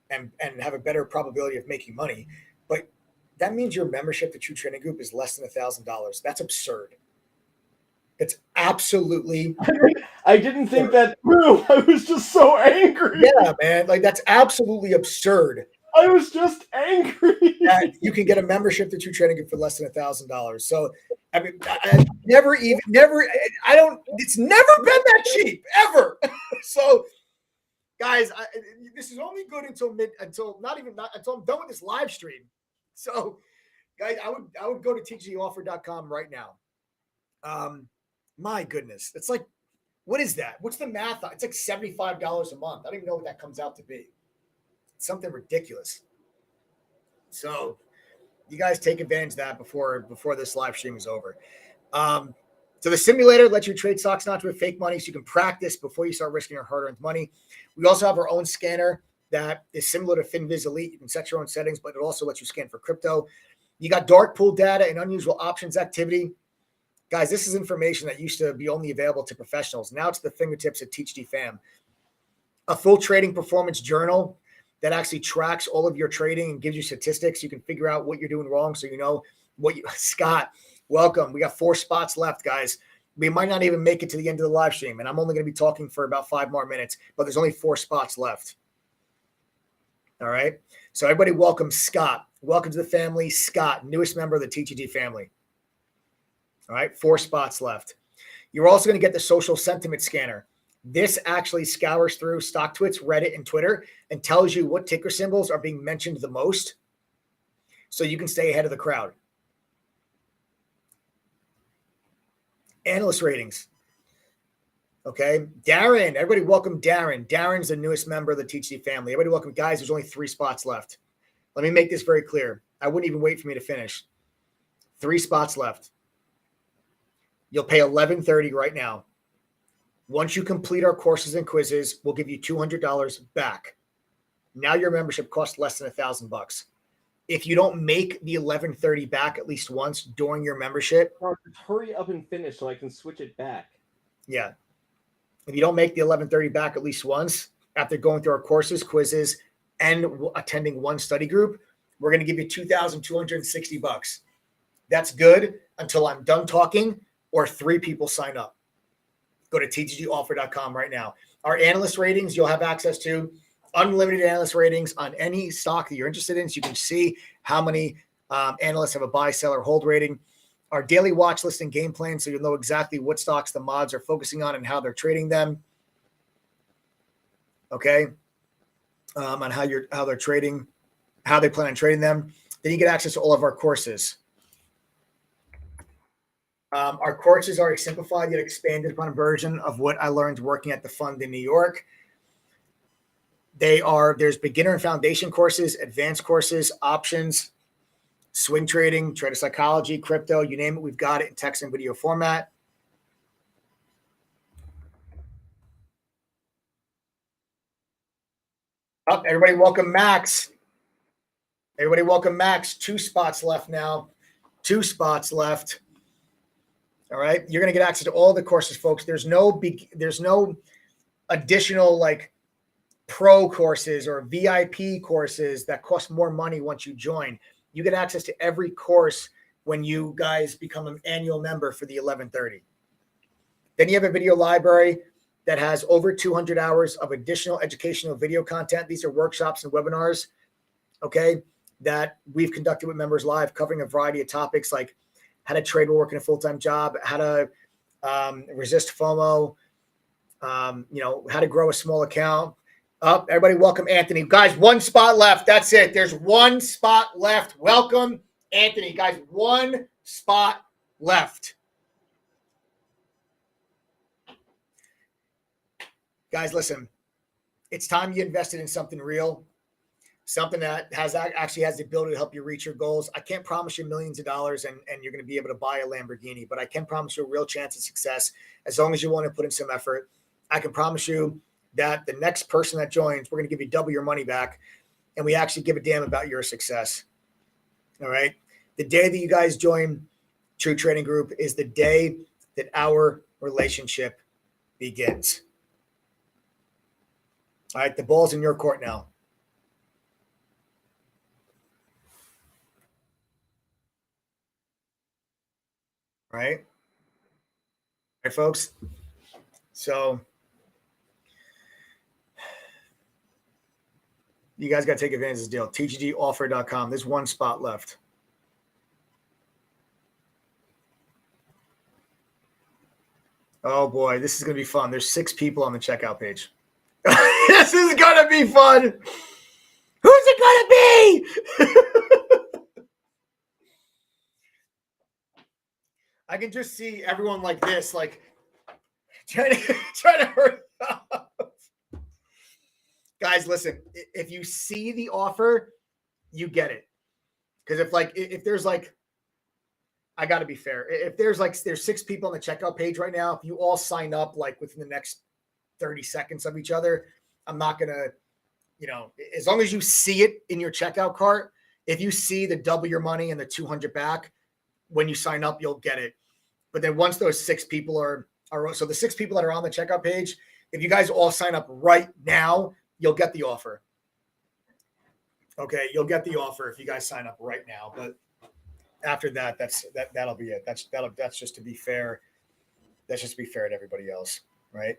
and have a better probability of making money, but that means your membership to True Trading Group is less than $1,000. That's absurd. It's absolutely. I didn't think that through. I was just so angry. Yeah, man. Like, that's absolutely absurd. I was just angry. You can get a membership to True Trading Group for less than $1,000. So, I mean, it's never been that cheap ever. So, guys, this is only good until I'm done with this live stream. So, guys, I would go to tgoffer.com right now. My goodness, it's like, what is that? What's the math on? It's like $75 a month. I don't even know what that comes out to be. It's something ridiculous. So, you guys take advantage of that before this live stream is over. So the simulator lets you trade stocks not with fake money, so you can practice before you start risking your hard-earned money. We also have our own scanner that is similar to FinViz Elite. You can set your own settings, but it also lets you scan for crypto. You got dark pool data and unusual options activity. Guys, this is information that used to be only available to professionals. Now it's the fingertips of TeachD fam. A full trading performance journal that actually tracks all of your trading and gives you statistics. You can figure out what you're doing wrong, so you know what you. Scott, welcome. We got 4 spots left, guys. We might not even make it to the end of the live stream, and I'm only going to be talking for about 5 more minutes, but there's only 4 spots left. All right. So everybody welcome Scott. Welcome to the family, Scott, newest member of the TTG family. All right. 4 spots left. You're also going to get the social sentiment scanner. This actually scours through StockTwits, Reddit, and Twitter and tells you what ticker symbols are being mentioned the most, so you can stay ahead of the crowd. Analyst ratings. Okay. Darren, everybody welcome Darren. Darren's the newest member of the TTG family. Everybody welcome. Guys, there's only 3 spots left. Let me make this very clear. I wouldn't even wait for me to finish. 3 spots left. You'll pay $11.30 right now. Once you complete our courses and quizzes, we'll give you $200 back. Now your membership costs less than $1,000. If you don't make the 1130 back at least once during your membership, just hurry up and finish so I can switch it back. Yeah. If you don't make the 1130 back at least once after going through our courses, quizzes, and attending one study group, we're going to give you $2,260. That's good until I'm done talking or 3 people sign up. Go to ttgoffer.com right now. Our analyst ratings, you'll have access to unlimited analyst ratings on any stock that you're interested in. So you can see how many analysts have a buy, sell, or hold rating. Our daily watch list and game plan, so you'll know exactly what stocks the mods are focusing on and how they're trading them. Okay, on how they're trading, how they plan on trading them. Then you get access to all of our courses. Our courses are a simplified yet expanded upon version of what I learned working at the fund in New York. There's beginner and foundation courses, advanced courses, options, swing trading, trader psychology, crypto, you name it, we've got it in text and video format. Everybody welcome Max. Everybody welcome Max. 2 spots left now. 2 spots left. All right. You're going to get access to all the courses, folks. There's no additional like pro courses or VIP courses that cost more money once you join. You get access to every course when you guys become an annual member for the 1130. Then you have a video library that has over 200 hours of additional educational video content. These are workshops and webinars, okay, that we've conducted with members live, covering a variety of topics like how to trade while working a full-time job, how to resist FOMO, how to grow a small account. Everybody welcome Anthony. Guys, 1 spot left. That's it. There's 1 spot left. Welcome, Anthony. Guys, 1 spot left. Guys, listen, it's time you invested in something real, something that actually has the ability to help you reach your goals. I can't promise you millions of dollars and you're going to be able to buy a Lamborghini, but I can promise you a real chance of success as long as you want to put in some effort. I can promise you that the next person that joins, we're going to give you double your money back, and we actually give a damn about your success. All right? The day that you guys join True Trading Group is the day that our relationship begins. All right, the ball's in your court now. All right? All right, folks? So you guys got to take advantage of this deal. TGGoffer.com. There's 1 spot left. Oh, boy. This is going to be fun. There's 6 people on the checkout page. This is going to be fun. Who's it going to be? I can just see everyone like this, like trying to hurry up. Guys, listen, if you see the offer, you get it. Because if there's like, I got to be fair. If there's 6 people on the checkout page right now, if you all sign up like within the next 30 seconds of each other, I'm not going to, as long as you see it in your checkout cart, if you see the double your money and the 200 back, when you sign up, you'll get it. But then once those 6 people are so the 6 people that are on the checkout page, if you guys all sign up right now, you'll get the offer. Okay, you'll get the offer if you guys sign up right now. But after that, that'll be it. That's just to be fair. That's just to be fair to everybody else, right?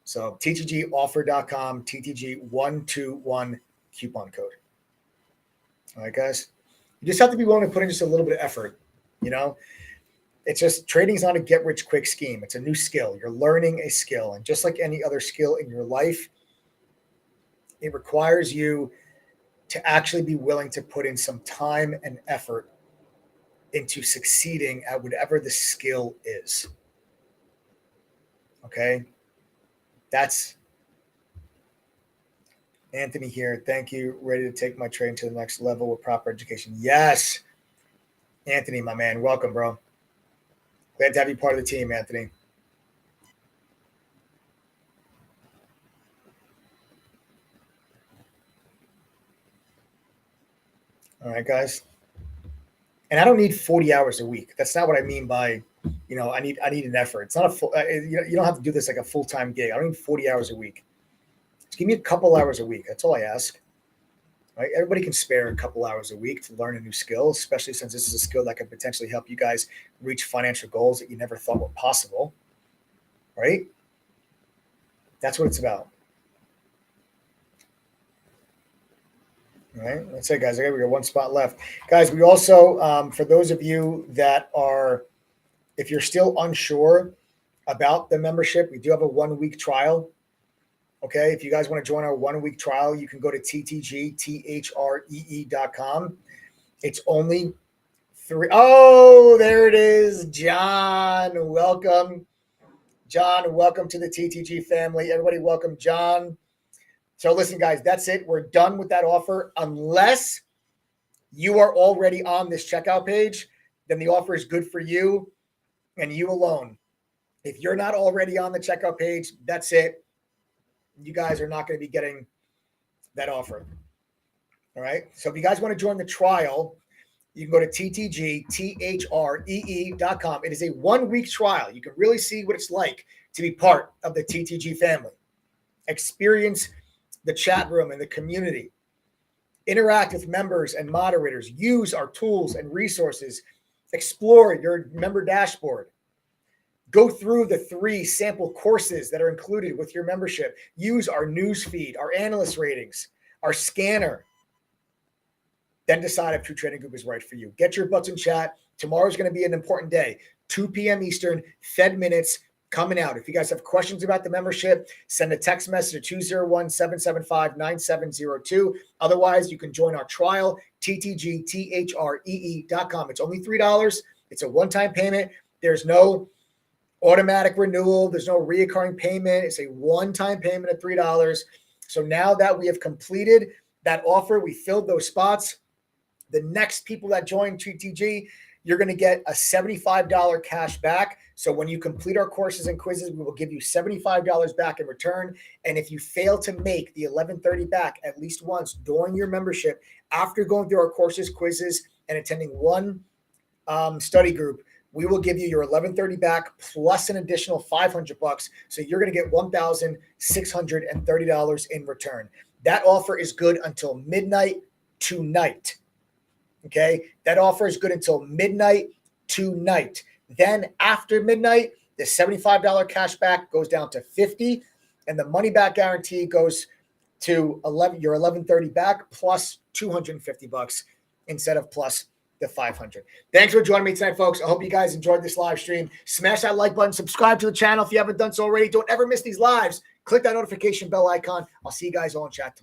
So TTGoffer.com, TTG121 coupon code. All right, guys. You just have to be willing to put in just a little bit of effort. It's just trading is not a get rich quick scheme. It's a new skill. You're learning a skill. And just like any other skill in your life, it requires you to actually be willing to put in some time and effort into succeeding at whatever the skill is. Okay? That's Anthony here. Thank you. Ready to take my trading to the next level with proper education. Yes. Anthony, my man. Welcome, bro. Glad to have you part of the team, Anthony. All right, guys. And I don't need 40 hours a week. That's not what I mean by, I need an effort. It's not a full. You don't have to do this like a full-time gig. I don't need 40 hours a week. Just give me a couple hours a week. That's all I ask. Right? Everybody can spare a couple hours a week to learn a new skill, especially since this is a skill that could potentially help you guys reach financial goals that you never thought were possible. Right? That's what it's about. All right, that's it, guys. Okay, we got one spot left. Guys, we also, for those of you that are, if you're still unsure about the membership, we do have a 1 week trial. Okay, if you guys want to join our 1 week trial, you can go to TTR.com. It's only $3. Oh, there it is. John, welcome. John, welcome to the TTG family. Everybody, welcome John. So listen, guys, that's it. We're done with that offer. Unless you are already on this checkout page, then the offer is good for you and you alone. If you're not already on the checkout page, that's it. You guys are not going to be getting that offer. All right. So if you guys want to join the trial, you can go to TTG.com. It is a 1 week trial. You can really see what it's like to be part of the TTG family. Experience the chat room and the community. Interact with members and moderators. Use our tools and resources. Explore your member dashboard. Go through the 3 sample courses that are included with your membership. Use our news feed, our analyst ratings, our scanner. Then decide if True Trading Group is right for you. Get your butts in chat. Tomorrow's going to be an important day. 2 p.m. Eastern, Fed minutes coming out. If you guys have questions about the membership, send a text message to 201-775-9702. Otherwise, you can join our trial, TTGTHREE.com. It's only $3. It's a one-time payment. There's no automatic renewal. There's no reoccurring payment. It's a one-time payment of $3. So now that we have completed that offer, we filled those spots. The next people that join TTG, you're going to get a $75 cash back. So when you complete our courses and quizzes, we will give you $75 back in return. And if you fail to make the 1130 back at least once during your membership, after going through our courses, quizzes, and attending one study group, we will give you your 1130 back plus an additional $500. So you're going to get $1,630 in return. That offer is good until midnight tonight. Okay, that offer is good until midnight tonight. Then after midnight, the $75 cash back goes down to $50, and the money back guarantee goes to your 1130 back plus $250 instead of plus the $500. Thanks for joining me tonight, folks. I hope you guys enjoyed this live stream. Smash that like button, subscribe to the channel if you haven't done so already. Don't ever miss these lives. Click that notification bell icon. I'll see you guys all in chat tomorrow.